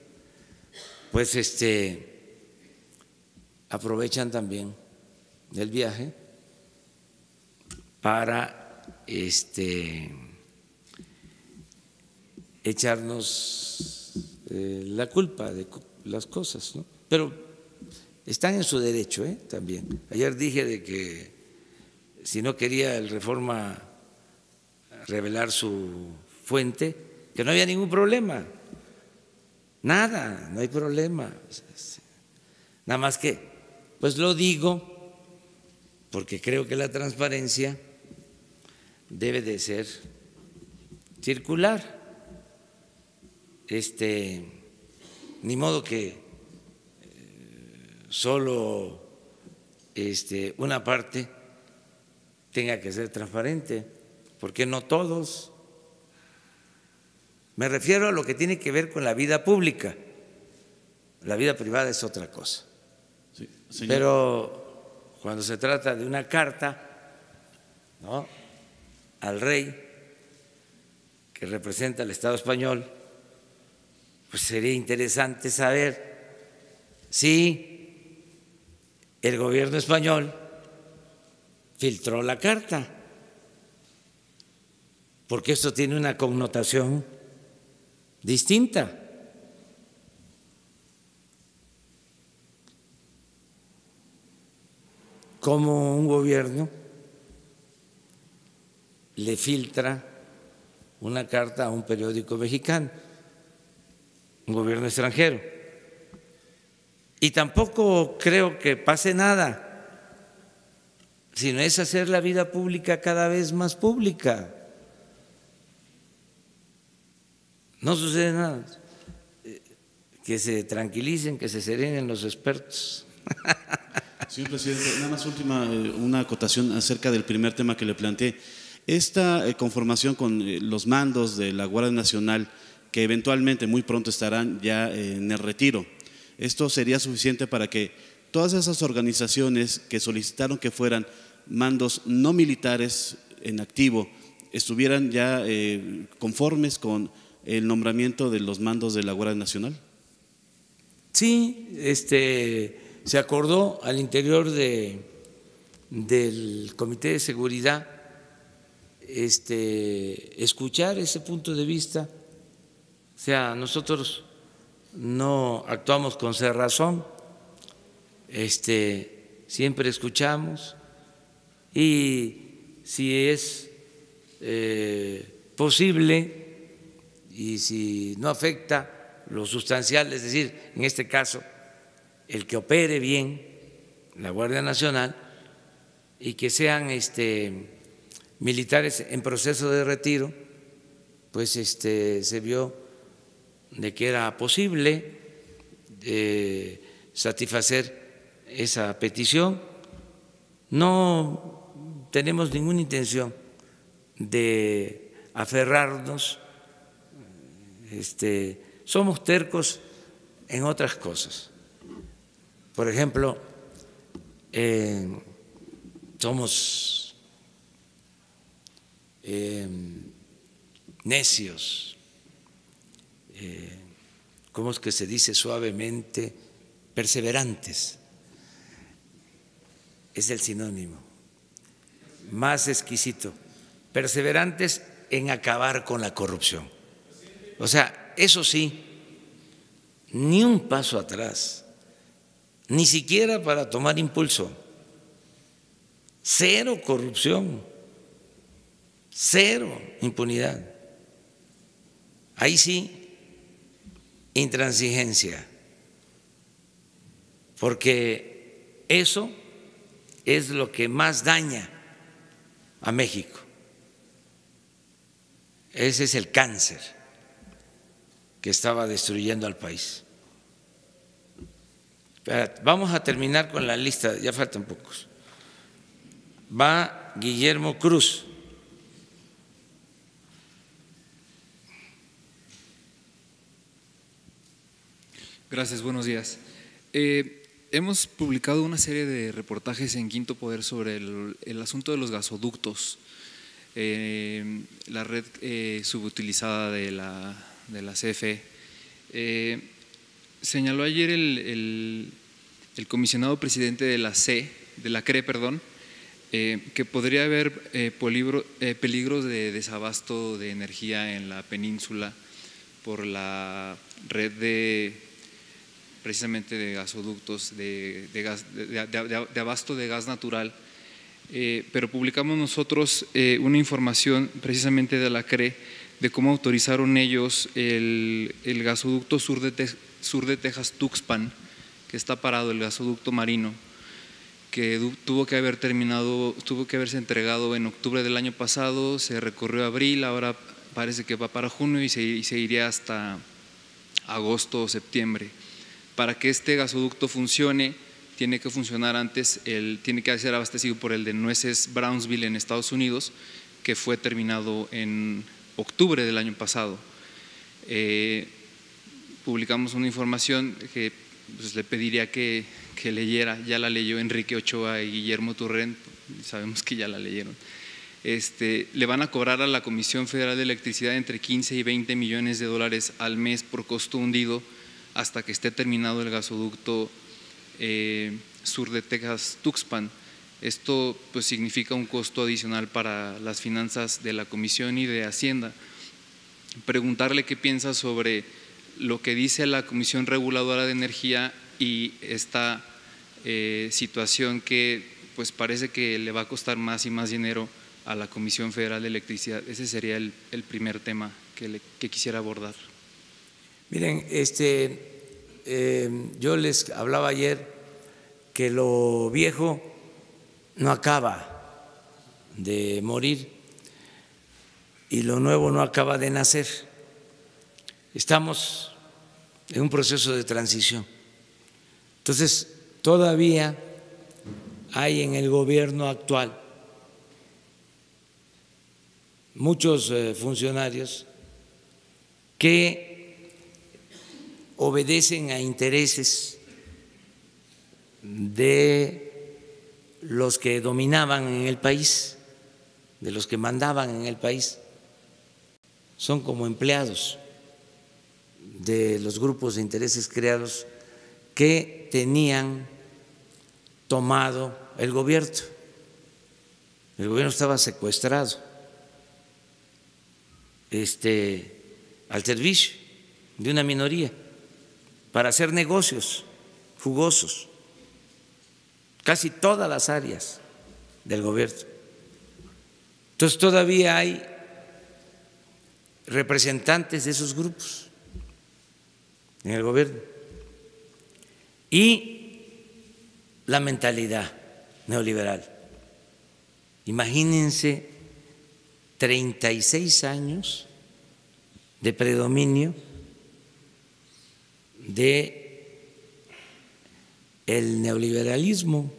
pues aprovechan también el viaje para echarnos la culpa de las cosas, ¿no? Pero están en su derecho, también. Ayer dije de que si no quería el Reforma revelar su fuente, que no había ningún problema, nada, no hay problema. Nada más que, pues lo digo porque creo que la transparencia debe de ser circular. Ni modo que solo una parte tenga que ser transparente, porque no todos. Me refiero a lo que tiene que ver con la vida pública. La vida privada es otra cosa. Sí, señor. Pero cuando se trata de una carta, ¿no?, al rey que representa al Estado español, pues sería interesante saber si el gobierno español filtró la carta, porque esto tiene una connotación distinta. Como un gobierno le filtra una carta a un periódico mexicano, un gobierno extranjero. Y tampoco creo que pase nada, sino es hacer la vida pública cada vez más pública. No sucede nada. Que se tranquilicen, que se serenen los expertos. Señor presidente, nada más una acotación acerca del primer tema que le planteé. Esta conformación con los mandos de la Guardia Nacional, que eventualmente muy pronto estarán ya en el retiro, ¿esto sería suficiente para que todas esas organizaciones que solicitaron que fueran mandos no militares en activo estuvieran ya conformes con el nombramiento de los mandos de la Guardia Nacional? Sí, se acordó al interior del Comité de Seguridad escuchar ese punto de vista. O sea, nosotros no actuamos con cerrazón, siempre escuchamos, y si es posible y si no afecta lo sustancial, es decir, en este caso, el que opere bien la Guardia Nacional y que sean militares en proceso de retiro, pues se vio de que era posible satisfacer esa petición. No tenemos ninguna intención de aferrarnos, somos tercos en otras cosas. Por ejemplo, somos necios, ¿cómo es que se dice suavemente? Perseverantes, es el sinónimo más exquisito, perseverantes en acabar con la corrupción. O sea, eso sí, ni un paso atrás, ni siquiera para tomar impulso. Cero corrupción, cero impunidad. Ahí sí, intransigencia, porque eso es lo que más daña a México. Ese es el cáncer que estaba destruyendo al país. Vamos a terminar con la lista, ya faltan pocos. Va Guillermo Cruz. Gracias, buenos días. Hemos publicado una serie de reportajes en Quinto Poder sobre el asunto de los gasoductos, la red subutilizada de la CFE. Señaló ayer el comisionado presidente de la CRE, que podría haber peligros de desabasto de energía en la península por la red precisamente de gasoductos de abasto de gas natural, pero publicamos nosotros una información precisamente de la CRE de cómo autorizaron ellos el gasoducto sur de Texas Tuxpan, que está parado, el gasoducto marino, que tuvo que haberse entregado en octubre del año pasado, se recorrió a abril, ahora parece que va para junio y se iría hasta agosto o septiembre. Para que este gasoducto funcione, tiene que funcionar antes, tiene que ser abastecido por el de Nueces Brownsville en Estados Unidos, que fue terminado en octubre del año pasado. Publicamos una información que pues, le pediría que leyera, ya la leyó Enrique Ochoa y Guillermo Turrent, sabemos que ya la leyeron. Le van a cobrar a la Comisión Federal de Electricidad entre 15 y 20 millones de dólares al mes por costo hundido hasta que esté terminado el gasoducto sur de Texas Tuxpan. Esto pues significa un costo adicional para las finanzas de la Comisión y de Hacienda. Preguntarle qué piensa sobre lo que dice la Comisión Reguladora de Energía y esta situación que pues parece que le va a costar más y más dinero a la Comisión Federal de Electricidad. Ese sería el primer tema que quisiera abordar. Miren, yo les hablaba ayer que lo viejo no acaba de morir y lo nuevo no acaba de nacer. Estamos en un proceso de transición. Entonces, todavía hay en el gobierno actual muchos funcionarios que obedecen a intereses de los que dominaban en el país, de los que mandaban en el país. Son como empleados de los grupos de intereses creados que tenían tomado el gobierno. El gobierno estaba secuestrado al servicio de una minoría para hacer negocios jugosos, casi todas las áreas del gobierno. Entonces todavía hay representantes de esos grupos en el gobierno y la mentalidad neoliberal. Imagínense 36 años de predominio de el neoliberalismo,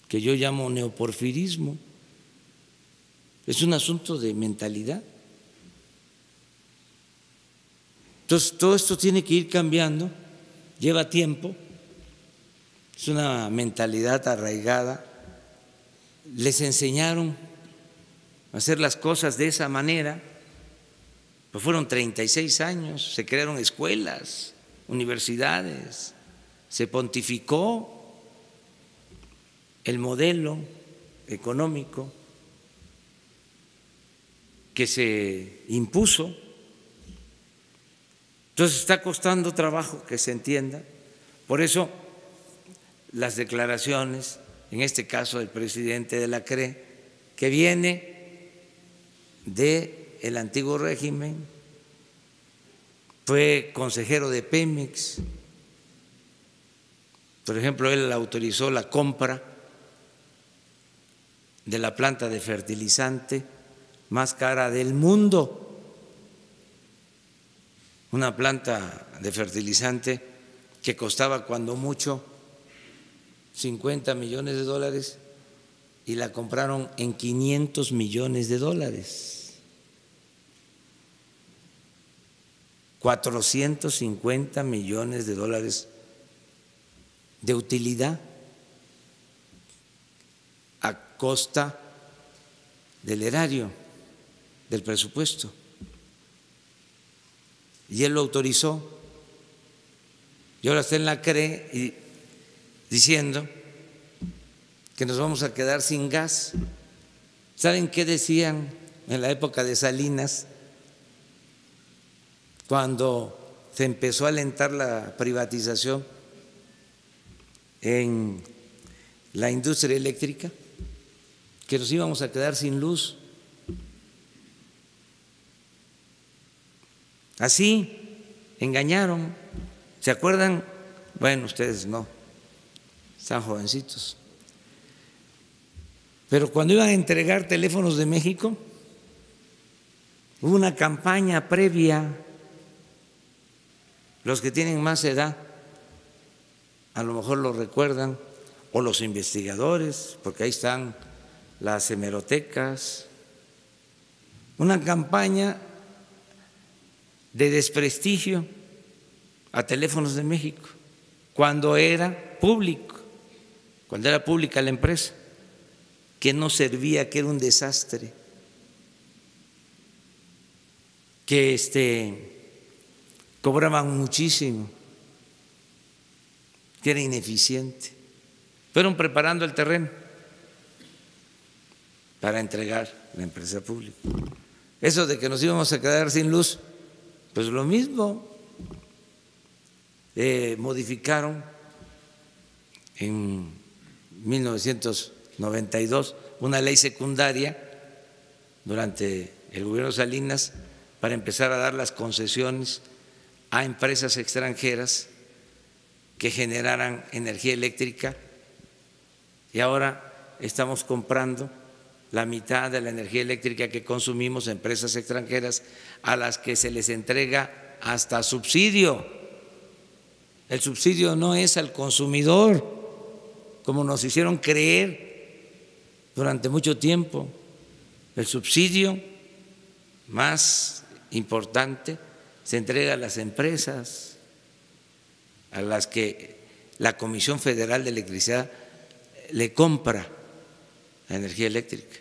que yo llamo neoporfirismo. Es un asunto de mentalidad. Entonces, todo esto tiene que ir cambiando, lleva tiempo, es una mentalidad arraigada. Les enseñaron a hacer las cosas de esa manera, pues fueron 36 años, se crearon escuelas, universidades, se pontificó el modelo económico que se impuso. Entonces está costando trabajo que se entienda. Por eso las declaraciones, en este caso del presidente de la CRE, que viene del antiguo régimen, fue consejero de Pemex. Por ejemplo, él autorizó la compra de la planta de fertilizante más cara del mundo, una planta de fertilizante que costaba cuando mucho 50 millones de dólares y la compraron en 500 millones de dólares. 450 millones de dólares de utilidad a costa del erario, del presupuesto. Y él lo autorizó. Y ahora está en la CRE diciendo que nos vamos a quedar sin gas. ¿Saben qué decían en la época de Salinas, cuando se empezó a alentar la privatización en la industria eléctrica? Que nos íbamos a quedar sin luz. Así engañaron. ¿Se acuerdan? Bueno, ustedes no, están jovencitos. Pero cuando iban a entregar teléfonos de México, hubo una campaña previa. Los que tienen más edad a lo mejor lo recuerdan, o los investigadores, porque ahí están las hemerotecas. Una campaña de desprestigio a Teléfonos de México, cuando era público, cuando era pública la empresa, que no servía, que era un desastre, que cobraban muchísimo, que era ineficiente. Fueron preparando el terreno para entregar la empresa pública. Eso de que nos íbamos a quedar sin luz, pues lo mismo. Modificaron en 1992 una ley secundaria durante el gobierno de Salinas para empezar a dar las concesiones a empresas extranjeras que generaran energía eléctrica, y ahora estamos comprando la mitad de la energía eléctrica que consumimos a empresas extranjeras, a las que se les entrega hasta subsidio. El subsidio no es al consumidor, como nos hicieron creer durante mucho tiempo. El subsidio más importante se entrega a las empresas, a las que la Comisión Federal de Electricidad le compra la energía eléctrica.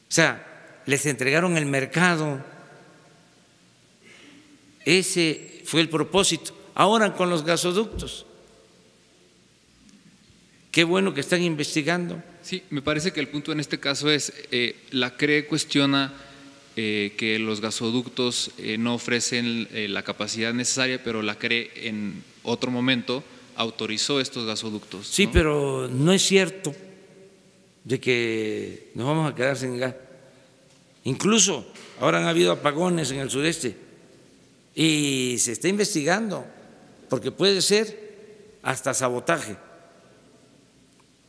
O sea, les entregaron el mercado. Ese fue el propósito. Ahora con los gasoductos, qué bueno que están investigando. Sí, me parece que el punto en este caso es, la CRE cuestiona que los gasoductos no ofrecen la capacidad necesaria, pero la CRE en otro momento autorizó estos gasoductos, ¿no? Sí, pero no es cierto de que nos vamos a quedar sin gas. Incluso ahora han habido apagones en el sureste y se está investigando, porque puede ser hasta sabotaje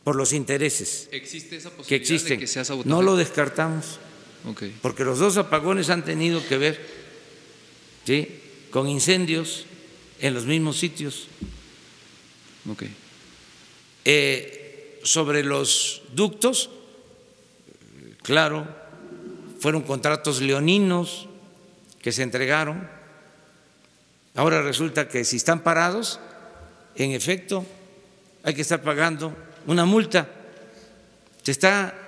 por los intereses. ¿Existe esa posibilidad que existen? De que sea sabotaje? No lo descartamos, Okay. porque los dos apagones han tenido que ver, ¿sí?, con incendios en los mismos sitios. Okay. Sobre los ductos, claro, fueron contratos leoninos que se entregaron. Ahora resulta que si están parados, en efecto, hay que estar pagando una multa. Se está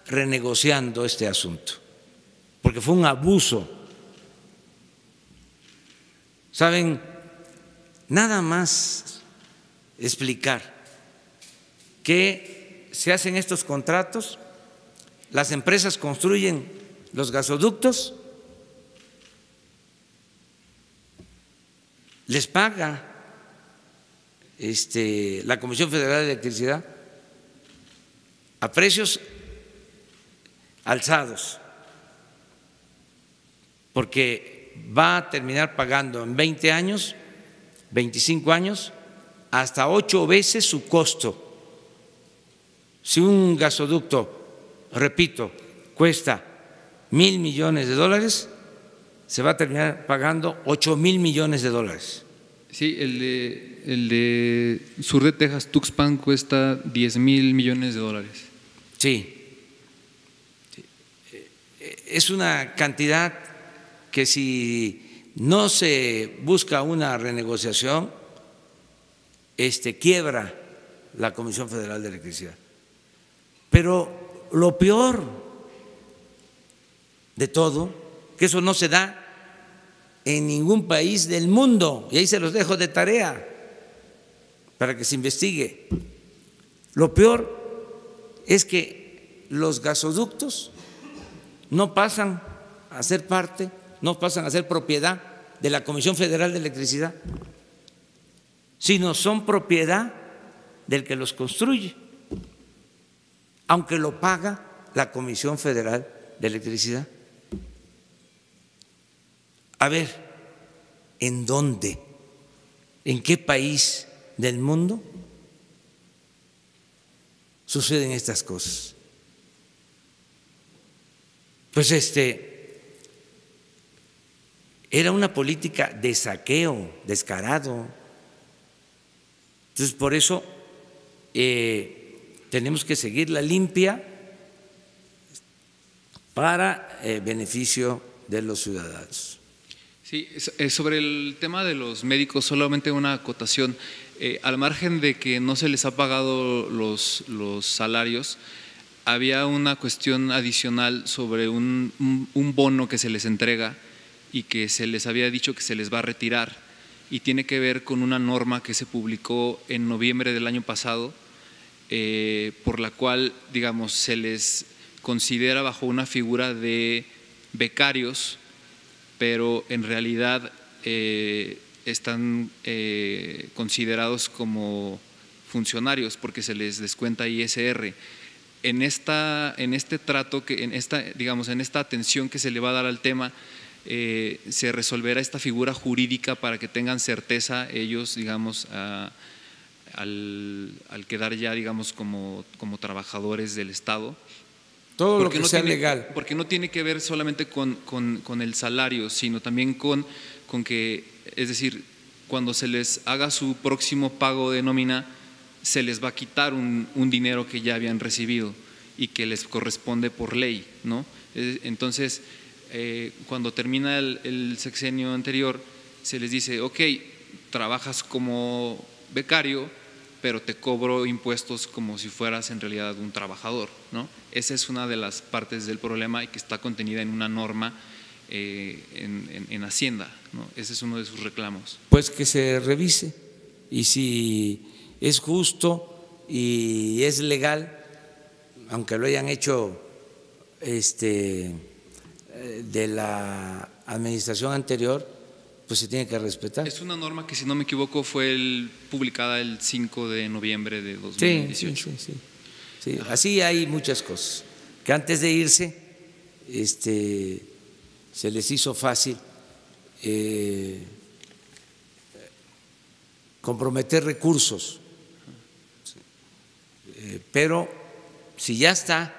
renegociando este asunto, porque fue un abuso. ¿Saben? Nada más explicar que se hacen estos contratos, las empresas construyen los gasoductos, les paga la Comisión Federal de Electricidad a precios alzados, porque va a terminar pagando en 20 años, 25 años, hasta 8 veces su costo. Si un gasoducto, repito, cuesta $1,000 millones, se va a terminar pagando $8,000 millones. Sí, el de sur de Texas, Tuxpan, cuesta 10,000 millones de dólares. Sí. Es una cantidad que si no se busca una renegociación, quiebra la Comisión Federal de Electricidad. Pero lo peor de todo, que eso no se da en ningún país del mundo, y ahí se los dejo de tarea para que se investigue. Lo peor es que los gasoductos no pasan a ser parte, no pasan a ser propiedad de la Comisión Federal de Electricidad, sino son propiedad del que los construye, aunque lo paga la Comisión Federal de Electricidad. A ver, ¿en dónde? ¿En qué país del mundo suceden estas cosas? Pues era una política de saqueo descarado. Entonces, por eso tenemos que seguir la limpia para beneficio de los ciudadanos. Sí, sobre el tema de los médicos, solamente una acotación. Al margen de que no se les ha pagado los salarios, había una cuestión adicional sobre un bono que se les entrega y que se les había dicho que se les va a retirar, y tiene que ver con una norma que se publicó en noviembre del año pasado, por la cual, digamos, se les considera bajo una figura de becarios, pero en realidad están considerados como funcionarios porque se les descuenta ISR. En este trato, en esta atención que se le va a dar al tema, se resolverá esta figura jurídica para que tengan certeza ellos, digamos, al quedar ya, digamos, como trabajadores del Estado. Todo lo que sea legal. Porque no tiene que ver solamente con el salario, sino también con que, es decir, cuando se les haga su próximo pago de nómina, se les va a quitar un dinero que ya habían recibido y que les corresponde por ley, ¿no? Entonces, cuando termina el sexenio anterior, se les dice, ok, trabajas como becario, pero te cobro impuestos como si fueras en realidad un trabajador, ¿no? Esa es una de las partes del problema y que está contenida en una norma en Hacienda, ¿no? Ese es uno de sus reclamos. Pues que se revise, y si es justo y es legal, aunque lo hayan hecho de la administración anterior, pues se tiene que respetar. Es una norma que, si no me equivoco, fue publicada el 5 de noviembre de 2018. Sí. Así hay muchas cosas, que antes de irse se les hizo fácil comprometer recursos, pero si ya está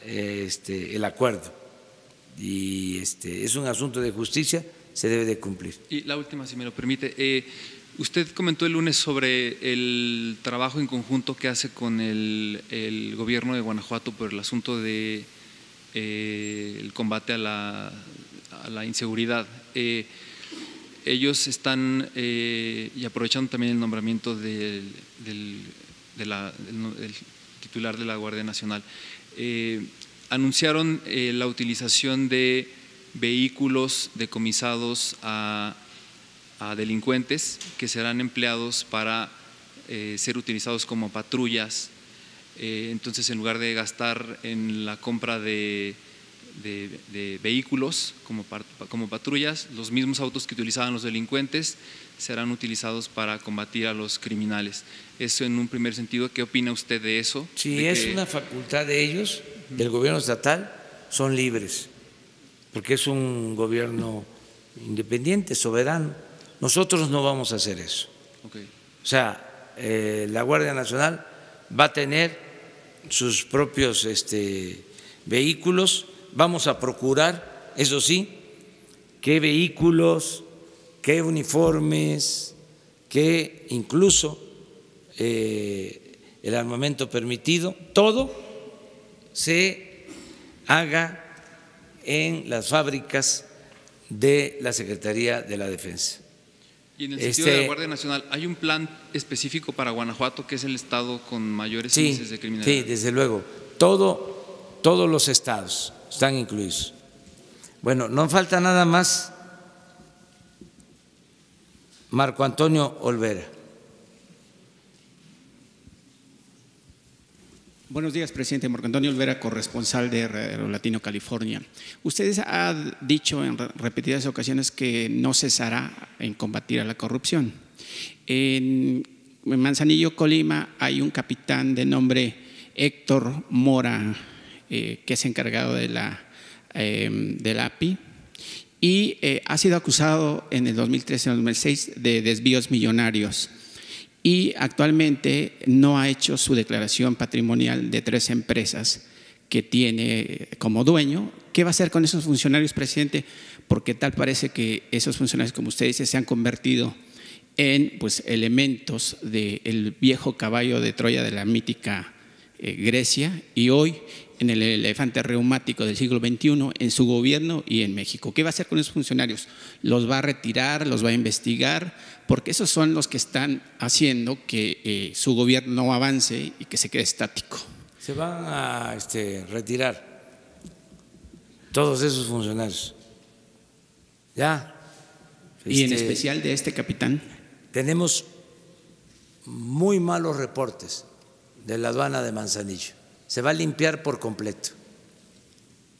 el acuerdo y es un asunto de justicia, se debe de cumplir. Y la última, si me lo permite, usted comentó el lunes sobre el trabajo en conjunto que hace con el gobierno de Guanajuato por el asunto de el combate a la inseguridad. Ellos están, y aprovechando también el nombramiento del titular de la Guardia Nacional, anunciaron la utilización de vehículos decomisados a delincuentes que serán empleados para ser utilizados como patrullas. Entonces, en lugar de gastar en la compra de vehículos como patrullas, los mismos autos que utilizaban los delincuentes serán utilizados para combatir a los criminales. Eso en un primer sentido, ¿qué opina usted de eso? Si es una facultad de ellos, del gobierno estatal, son libres, porque es un gobierno independiente, soberano. Nosotros no vamos a hacer eso. Okay. O sea, la Guardia Nacional va a tener sus propios vehículos. Vamos a procurar, eso sí, qué vehículos, qué uniformes, que incluso el armamento permitido, todo se haga en las fábricas de la Secretaría de la Defensa. Y en el sentido de la Guardia Nacional, ¿hay un plan específico para Guanajuato, que es el estado con mayores índices de criminalidad? Sí, desde luego. Todos los estados están incluidos. Bueno, no falta nada más Marco Antonio Olvera. Buenos días, presidente. Marco Antonio Olvera, corresponsal de Radio Latino, California. Usted ha dicho en repetidas ocasiones que no cesará en combatir a la corrupción. En Manzanillo, Colima, hay un capitán de nombre Héctor Mora, que es encargado de la API, y ha sido acusado en el 2013 y el 2006 de desvíos millonarios. Y actualmente no ha hecho su declaración patrimonial de 3 empresas que tiene como dueño. ¿Qué va a hacer con esos funcionarios, presidente? Porque tal parece que esos funcionarios, como usted dice, se han convertido en elementos del viejo caballo de Troya de la mítica Grecia, y hoy en el elefante reumático del siglo XXI en su gobierno y en México. ¿Qué va a hacer con esos funcionarios? ¿Los va a retirar? ¿Los va a investigar? Porque esos son los que están haciendo que su gobierno no avance y que se quede estático. Se van a retirar todos esos funcionarios. Ya. Y en especial de este capitán. Tenemos muy malos reportes de la aduana de Manzanillo. Se va a limpiar por completo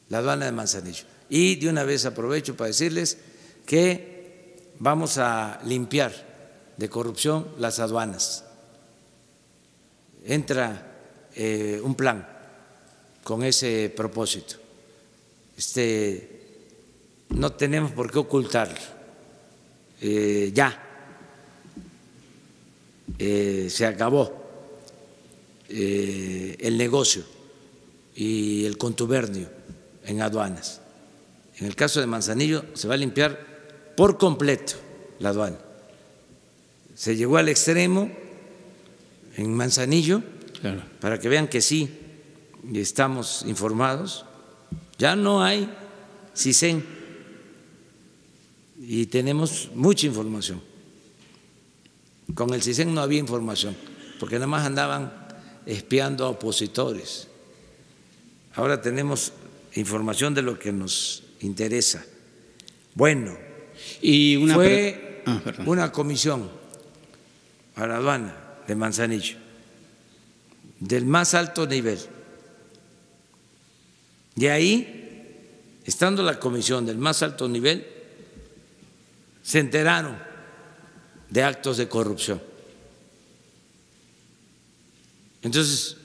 la aduana de Manzanillo. Y de una vez aprovecho para decirles que vamos a limpiar de corrupción las aduanas. Entra un plan con ese propósito. No tenemos por qué ocultarlo. Ya se acabó el negocio y el contubernio en aduanas. En el caso de Manzanillo se va a limpiar por completo la aduana. Se llegó al extremo en Manzanillo, claro, para que vean que sí estamos informados. Ya no hay CISEN y tenemos mucha información. Con el CISEN no había información, porque nada más andaban espiando a opositores. Ahora tenemos información de lo que nos interesa. Bueno, y fue una comisión a la aduana de Manzanillo del más alto nivel. Y ahí, estando la comisión del más alto nivel, se enteraron de actos de corrupción. Entonces,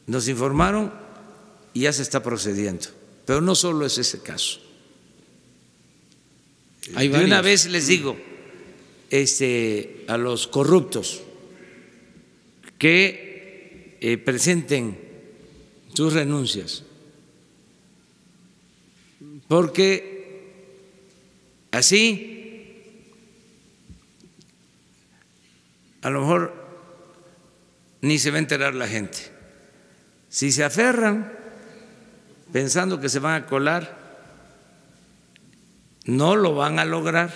nos informaron y ya se está procediendo. Pero no solo es ese caso. Hay de una vez les digo a los corruptos que presenten sus renuncias, porque así a lo mejor ni se va a enterar la gente. Si se aferran pensando que se van a colar, no lo van a lograr.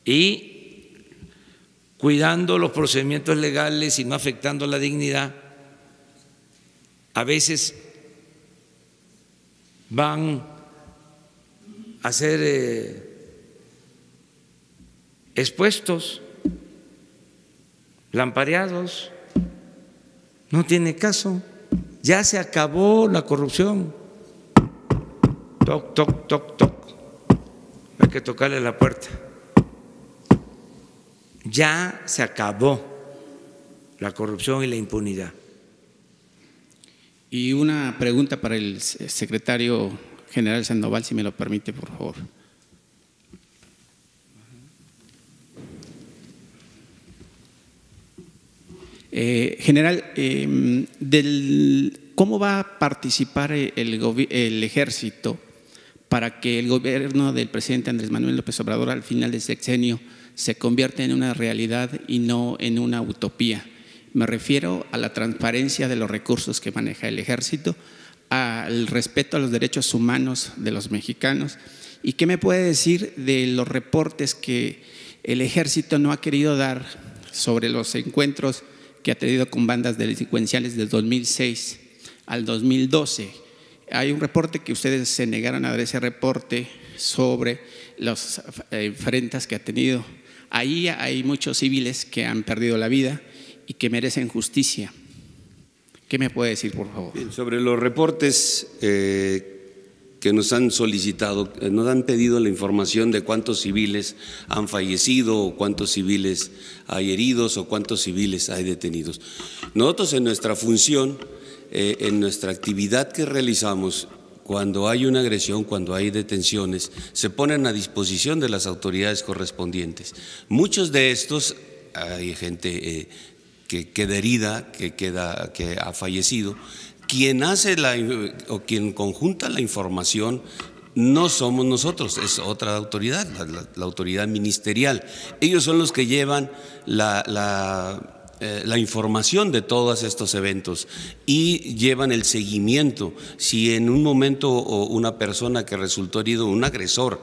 Y cuidando los procedimientos legales y no afectando la dignidad, a veces van a ser expuestos, lampareados. No tiene caso. Ya se acabó la corrupción. Toc, toc, toc, toc. Hay que tocarle la puerta. Ya se acabó la corrupción y la impunidad. Y una pregunta para el secretario general Sandoval, si me lo permite, por favor. General, ¿cómo va a participar el ejército para que el gobierno del presidente Andrés Manuel López Obrador al final del sexenio se convierta en una realidad y no en una utopía. Me refiero a la transparencia de los recursos que maneja el Ejército, al respeto a los derechos humanos de los mexicanos. ¿Y qué me puede decir de los reportes que el Ejército no ha querido dar sobre los encuentros que ha tenido con bandas delincuenciales del 2006 al 2012? Hay un reporte que ustedes se negaron a dar, ese reporte sobre las enfrentas que ha tenido. Ahí hay muchos civiles que han perdido la vida y que merecen justicia. ¿Qué me puede decir, por favor? Bien, sobre los reportes que nos han solicitado, nos han pedido la información de cuántos civiles han fallecido, o cuántos civiles hay heridos, o cuántos civiles hay detenidos. Nosotros en nuestra función, en nuestra actividad que realizamos, cuando hay una agresión, cuando hay detenciones, se ponen a disposición de las autoridades correspondientes. Muchos de estos, hay gente que queda herida, que ha fallecido. Quien hace o quien conjunta la información no somos nosotros, es otra autoridad, la autoridad ministerial. Ellos son los que llevan la información de todos estos eventos y llevan el seguimiento. Si en un momento una persona que resultó herido, un agresor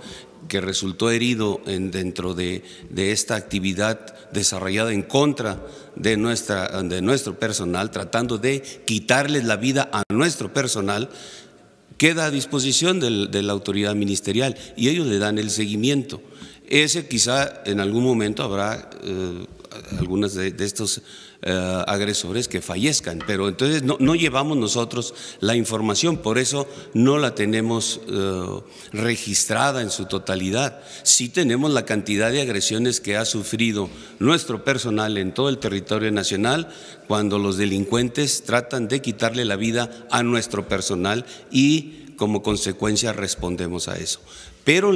que resultó herido dentro de esta actividad desarrollada en contra de nuestro personal, tratando de quitarles la vida a nuestro personal, queda a disposición de la autoridad ministerial y ellos le dan el seguimiento. Ese quizá en algún momento habrá algunos de estos agresores que fallezcan, pero entonces no llevamos nosotros la información, por eso no la tenemos registrada en su totalidad. Sí tenemos la cantidad de agresiones que ha sufrido nuestro personal en todo el territorio nacional cuando los delincuentes tratan de quitarle la vida a nuestro personal y como consecuencia respondemos a eso. Pero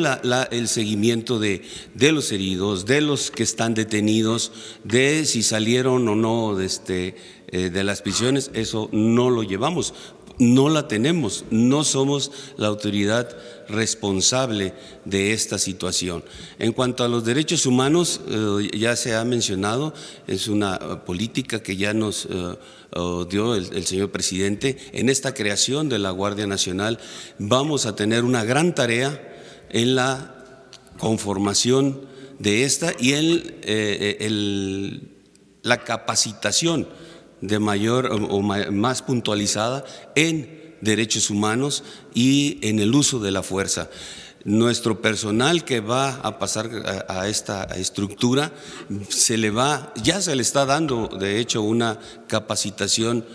el seguimiento de los heridos, de los que están detenidos, de si salieron o no de las prisiones, eso no lo llevamos, no la tenemos, no somos la autoridad responsable de esta situación. En cuanto a los derechos humanos, ya se ha mencionado, es una política que ya nos dio el señor presidente. En esta creación de la Guardia Nacional vamos a tener una gran tarea en la conformación de esta y en la capacitación de mayor o más puntualizada en derechos humanos y en el uso de la fuerza. Nuestro personal que va a pasar a esta estructura ya se le está dando de hecho una capacitación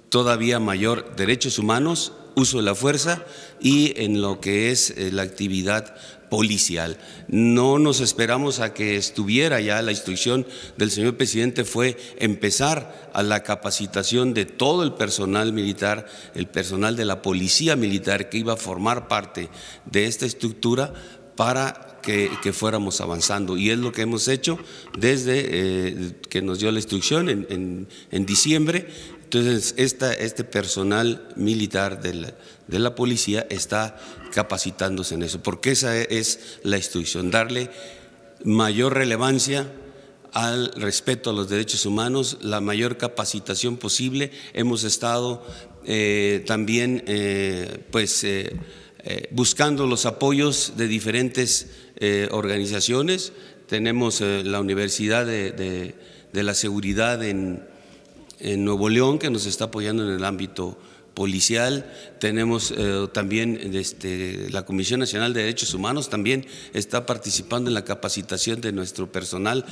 todavía mayor, derechos humanos, uso de la fuerza y en lo que es la actividad policial. No nos esperamos a que estuviera ya la instrucción del señor presidente, fue empezar a la capacitación de todo el personal militar, el personal de la policía militar que iba a formar parte de esta estructura para que fuéramos avanzando, y es lo que hemos hecho desde que nos dio la instrucción en diciembre. Entonces, este personal militar de la policía está capacitándose en eso, porque esa es la instrucción, darle mayor relevancia al respeto a los derechos humanos, la mayor capacitación posible. Hemos estado también buscando los apoyos de diferentes organizaciones. Tenemos la Universidad de la Seguridad en Nuevo León, que nos está apoyando en el ámbito policial. Tenemos también la Comisión Nacional de Derechos Humanos, también está participando en la capacitación de nuestro personal,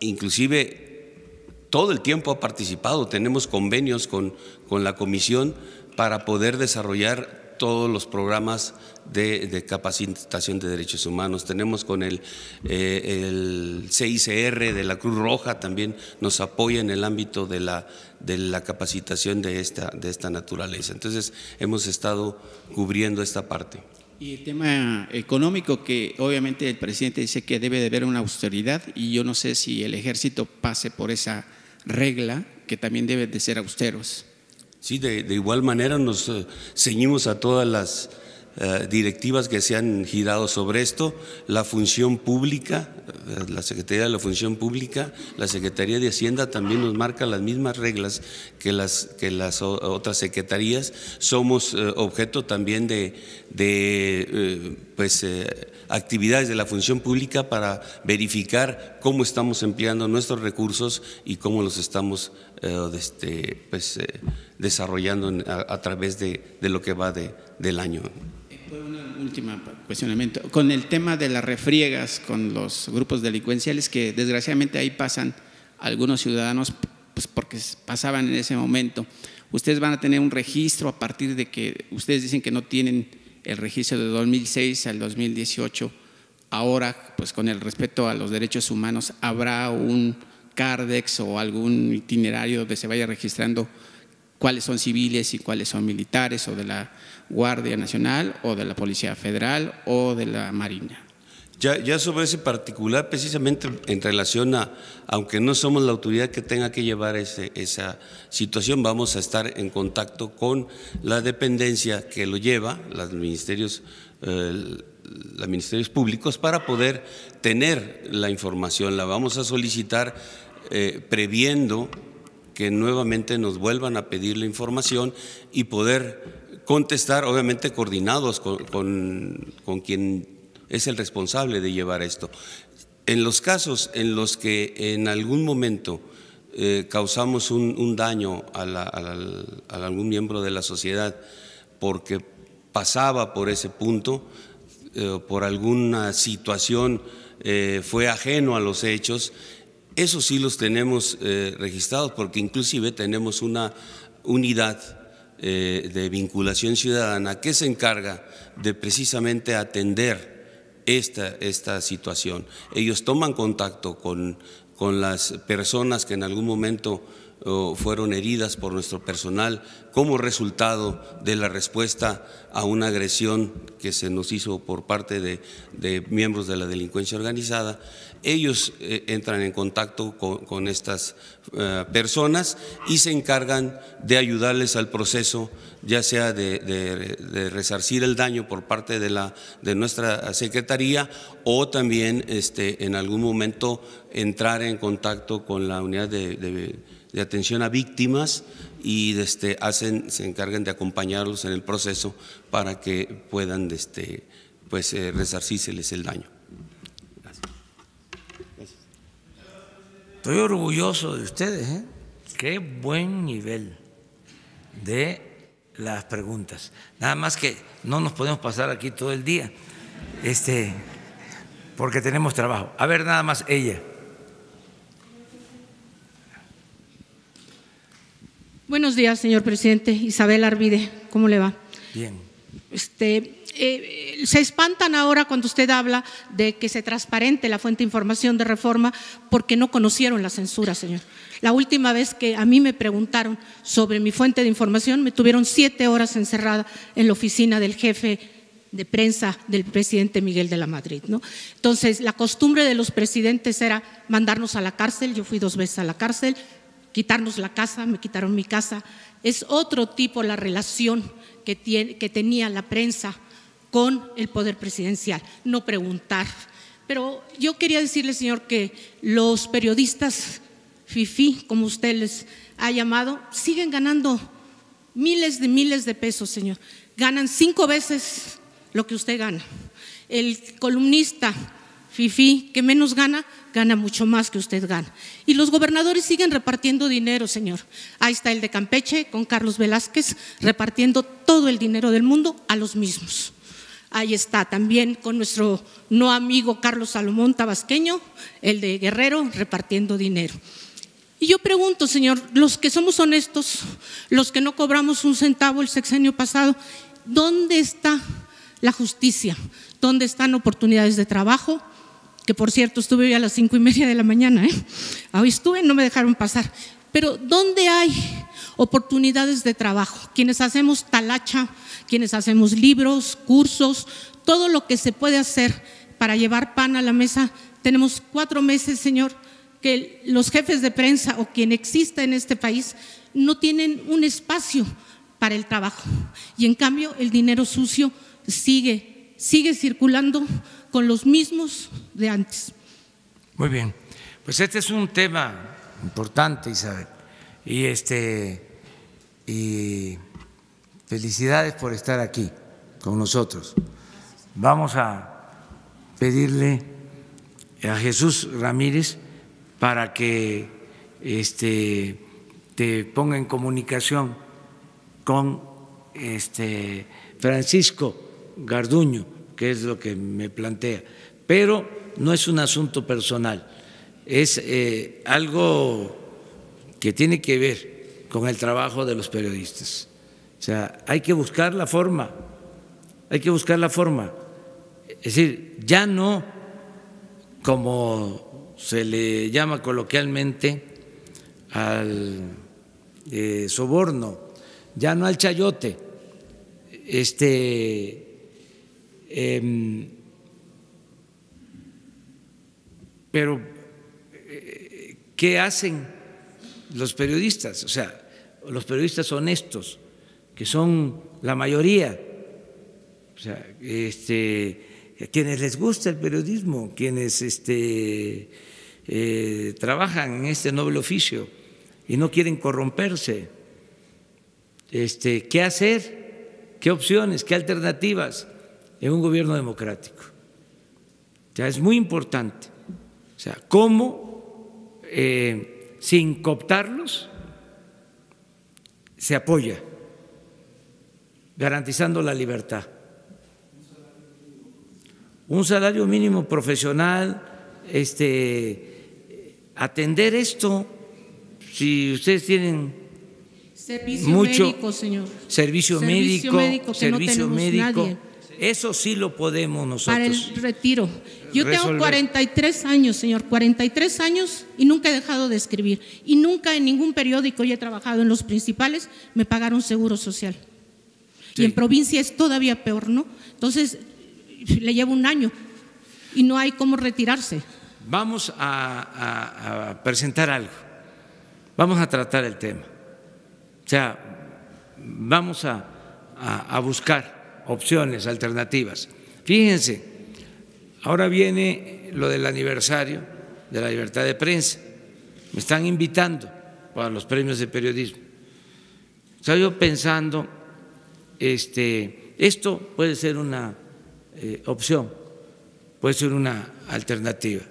inclusive todo el tiempo ha participado. Tenemos convenios con la comisión para poder desarrollar todos los programas de capacitación de derechos humanos. Tenemos con el CICR de la Cruz Roja, también nos apoya en el ámbito de la capacitación de esta naturaleza. Entonces hemos estado cubriendo esta parte. Y el tema económico, que obviamente el presidente dice que debe de haber una austeridad, y yo no sé si el ejército pase por esa regla, que también debe de ser austeros. Sí, de igual manera nos ceñimos a todas directivas que se han girado sobre esto. La función pública, la Secretaría de la Función Pública, la Secretaría de Hacienda también nos marca las mismas reglas que las otras secretarías. Somos objeto también de actividades de la función pública para verificar cómo estamos empleando nuestros recursos y cómo los estamos desarrollando a través de lo que va del año. Una última cuestionamiento. Con el tema de las refriegas con los grupos delincuenciales, que desgraciadamente ahí pasan algunos ciudadanos, pues porque pasaban en ese momento, ¿ustedes van a tener un registro a partir de que ustedes dicen que no tienen el registro de 2006 al 2018? Ahora, pues con el respeto a los derechos humanos, ¿habrá un CARDEX o algún itinerario donde se vaya registrando cuáles son civiles y cuáles son militares, o de la Guardia Nacional o de la Policía Federal o de la Marina? Ya sobre ese particular, precisamente en relación a, aunque no somos la autoridad que tenga que llevar esa situación, vamos a estar en contacto con la dependencia que lo lleva, los ministerios públicos, para poder tener la información. La vamos a solicitar previendo que nuevamente nos vuelvan a pedir la información y poder contestar, obviamente coordinados con quien es el responsable de llevar esto. En los casos en los que en algún momento causamos un daño a algún miembro de la sociedad porque pasaba por ese punto, por alguna situación fue ajeno a los hechos, eso sí los tenemos registrados, porque inclusive tenemos una unidad de vinculación ciudadana que se encarga de precisamente atender esta situación. Ellos toman contacto con las personas que en algún momento fueron heridas por nuestro personal como resultado de la respuesta a una agresión que se nos hizo por parte de miembros de la delincuencia organizada. Ellos entran en contacto con estas personas y se encargan de ayudarles al proceso, ya sea de resarcir el daño por parte de nuestra secretaría, o también en algún momento entrar en contacto con la unidad de atención a víctimas y se encargan de acompañarlos en el proceso para que puedan resarcírseles el daño. Estoy orgulloso de ustedes, ¿eh? Qué buen nivel de las preguntas. Nada más que no nos podemos pasar aquí todo el día, porque tenemos trabajo. A ver, nada más ella. Buenos días, señor presidente. Isabel Arvide, ¿cómo le va? Bien. Se espantan ahora cuando usted habla de que se transparente la fuente de información de Reforma, porque no conocieron la censura, señor. La última vez que a mí me preguntaron sobre mi fuente de información, me tuvieron 7 horas encerrada en la oficina del jefe de prensa del presidente Miguel de la Madrid, ¿no? Entonces, la costumbre de los presidentes era mandarnos a la cárcel. Yo fui 2 veces a la cárcel, quitarnos la casa, me quitaron mi casa. Es otro tipo la relación que tenía la prensa con el poder presidencial, no preguntar. Pero yo quería decirle, señor, que los periodistas fifí, como usted les ha llamado, siguen ganando miles de pesos, señor. Ganan 5 veces lo que usted gana. El columnista fifí que menos gana mucho más que usted gana. Y los gobernadores siguen repartiendo dinero, señor. Ahí está el de Campeche con Carlos Velázquez, repartiendo todo el dinero del mundo a los mismos. Ahí está también con nuestro no amigo Carlos Salomón Tabasqueño, el de Guerrero, repartiendo dinero. Y yo pregunto, señor, los que somos honestos, los que no cobramos un centavo el sexenio pasado, ¿dónde está la justicia? ¿Dónde están oportunidades de trabajo? Que por cierto estuve hoy a las 5:30 de la mañana, hoy estuve, no me dejaron pasar. Pero ¿dónde hay oportunidades de trabajo? Quienes hacemos talacha, quienes hacemos libros, cursos, todo lo que se puede hacer para llevar pan a la mesa. Tenemos 4 meses, señor, que los jefes de prensa o quien exista en este país no tienen un espacio para el trabajo, y en cambio el dinero sucio sigue circulando con los mismos de antes. Muy bien, pues este es un tema importante, Isabel, y felicidades por estar aquí con nosotros. Vamos a pedirle a Jesús Ramírez para que te ponga en comunicación con Francisco Garduño, que es lo que me plantea, pero no es un asunto personal, es algo que tiene que ver con el trabajo de los periodistas. O sea, hay que buscar la forma, es decir, ya no como se le llama coloquialmente al soborno, ya no al chayote, pero ¿qué hacen los periodistas? O sea, los periodistas honestos, que son la mayoría, o sea, a quienes les gusta el periodismo, quienes trabajan en este noble oficio y no quieren corromperse. ¿Qué hacer? ¿Qué opciones? ¿Qué alternativas en un gobierno democrático? O sea, es muy importante. O sea, cómo sin cooptarlos se apoya, garantizando la libertad. Un salario mínimo profesional, atender esto, si ustedes tienen mucho médico, señor. Servicio médico, nadie. Eso sí lo podemos nosotros. Para el retiro. Yo tengo 43 años, señor, 43 años y nunca he dejado de escribir. Y nunca en ningún periódico, y he trabajado en los principales, me pagaron seguro social. Sí. Y en provincia es todavía peor, ¿no? Entonces, le llevo un año y no hay cómo retirarse. Vamos a presentar algo, vamos a tratar el tema. O sea, vamos a buscar opciones, alternativas. Fíjense, ahora viene lo del aniversario de la libertad de prensa. Me están invitando para los premios de periodismo. Estaba yo pensando, esto puede ser una opción, puede ser una alternativa,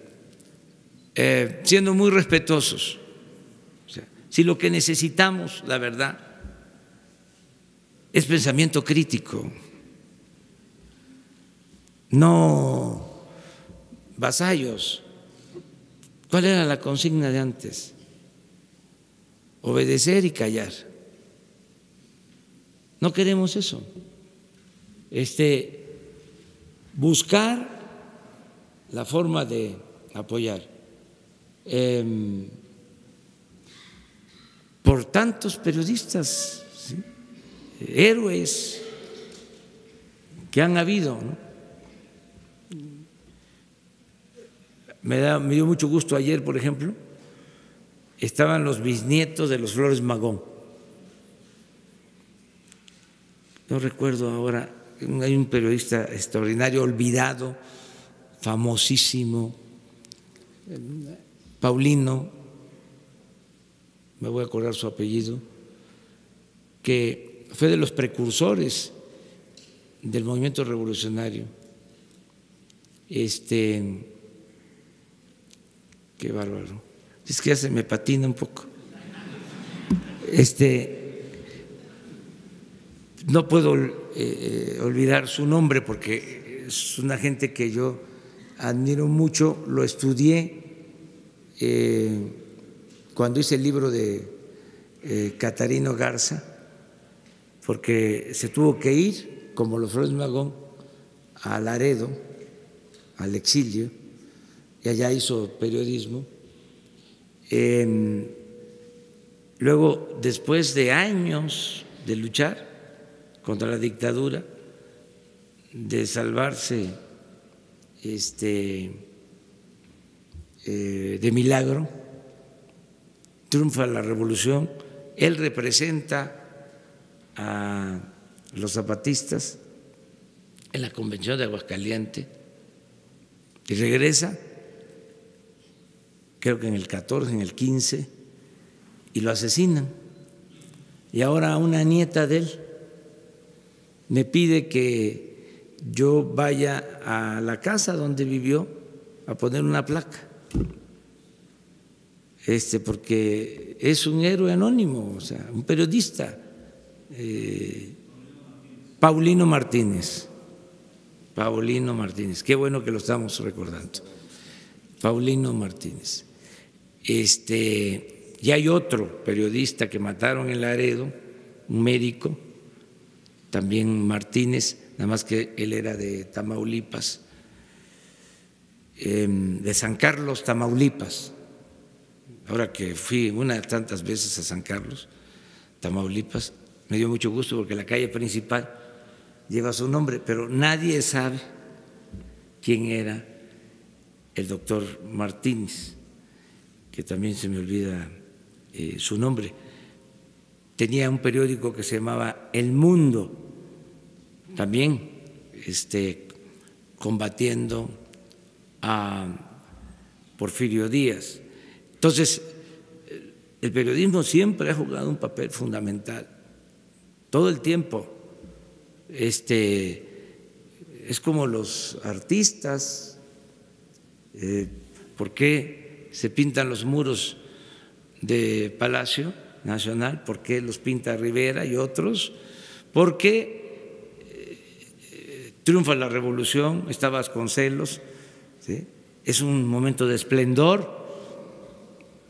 siendo muy respetuosos. O sea, si lo que necesitamos, la verdad, es pensamiento crítico, no vasallos. ¿Cuál era la consigna de antes? Obedecer y callar. No queremos eso. Buscar la forma de apoyar. Por tantos periodistas, ¿sí?, héroes que han habido, ¿no? Me dio mucho gusto ayer, por ejemplo, estaban los bisnietos de los Flores Magón. No recuerdo ahora, hay un periodista extraordinario, olvidado, famosísimo, Paulino, me voy a acordar su apellido, que fue de los precursores del movimiento revolucionario. Qué bárbaro. Es que ya se me patina un poco. No puedo olvidar su nombre porque es una gente que yo admiro mucho, lo estudié cuando hice el libro de Catarino Garza, porque se tuvo que ir, como los Flores Magón, a Laredo, al exilio, y allá hizo periodismo. Luego, después de años de luchar contra la dictadura, de salvarse de milagro, triunfa la revolución. Él representa a los zapatistas en la Convención de Aguascalientes y regresa, creo que en el 14, en el 15, y lo asesinan. Y ahora una nieta de él me pide que yo vaya a la casa donde vivió a poner una placa, porque es un héroe anónimo, o sea, un periodista, Paulino Martínez. Paulino Martínez, qué bueno que lo estamos recordando. Paulino Martínez. Y hay otro periodista que mataron en Laredo, un médico, también Martínez, nada más que él era de Tamaulipas, de San Carlos, Tamaulipas. Ahora que fui unas tantas veces a San Carlos, Tamaulipas, me dio mucho gusto porque la calle principal lleva su nombre, pero nadie sabe quién era el doctor Martínez, que también se me olvida su nombre. Tenía un periódico que se llamaba El Mundo, también combatiendo a Porfirio Díaz. Entonces, el periodismo siempre ha jugado un papel fundamental, todo el tiempo. Es como los artistas, ¿por qué se pintan los muros de Palacio Nacional? ¿Por qué los pinta Rivera y otros? Porque triunfa la revolución, está Vasconcelos, ¿sí? Es un momento de esplendor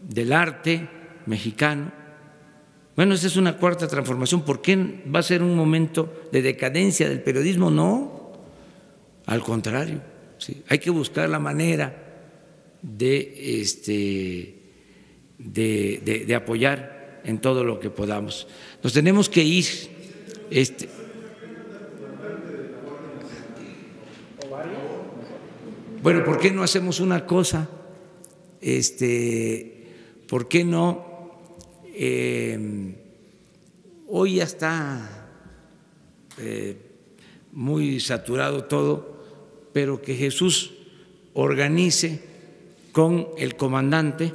del arte mexicano. Bueno, esa es una cuarta transformación. ¿Por qué va a ser un momento de decadencia del periodismo? No, al contrario, ¿sí? Hay que buscar la manera de apoyar en todo lo que podamos. Nos tenemos que ir. Bueno, ¿por qué no hacemos una cosa? ¿Por qué no? Hoy ya está muy saturado todo, pero que Jesús organice con el comandante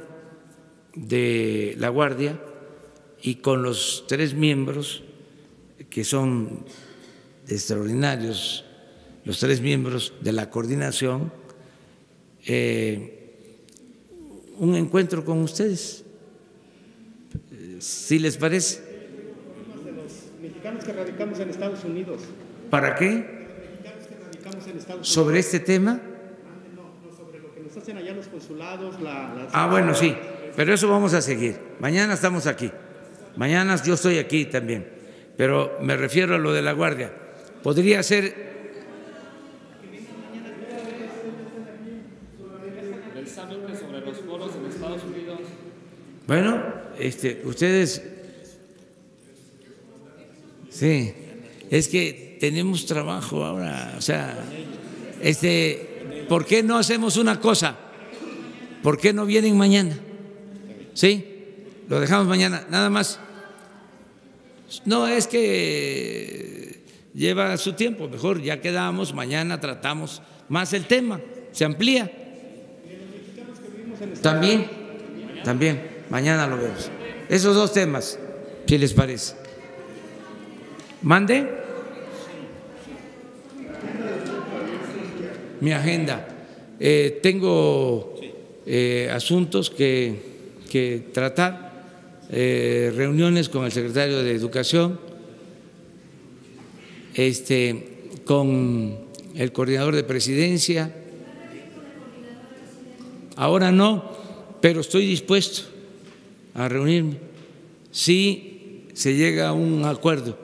de la Guardia y con los 3 miembros que son extraordinarios, los 3 miembros de la coordinación, un encuentro con ustedes, si les parece. De los mexicanos que radicamos en Estados Unidos. ¿Para qué? Mexicanos que radicamos en Estados Unidos. ¿Sobre este tema? No, sobre lo que nos hacen allá los consulados. Bueno, sí, pero eso vamos a seguir. Mañana estamos aquí. Mañana yo estoy aquí también, pero me refiero a lo de la Guardia. Podría ser. Sobre los foros en Estados Unidos. Bueno, ustedes, sí, es que tenemos trabajo ahora, o sea, ¿por qué no hacemos una cosa? ¿Por qué no vienen mañana? ¿Sí? Lo dejamos mañana, nada más. No, es que lleva su tiempo, mejor ya quedamos, mañana tratamos más el tema, se amplía. También, mañana lo vemos. Esos 2 temas, si les parece. ¿Mande? Mi agenda. Tengo asuntos que tratar, reuniones con el secretario de Educación, con el coordinador de Presidencia. Ahora no, pero estoy dispuesto a reunirme si se llega a un acuerdo.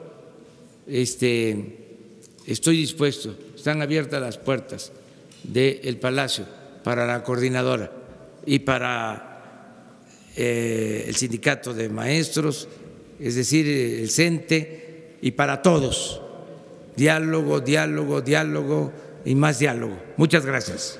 Estoy dispuesto, están abiertas las puertas del Palacio para la coordinadora y para el sindicato de maestros, es decir, el CENTE, y para todos. Diálogo, diálogo, diálogo y más diálogo. Muchas gracias.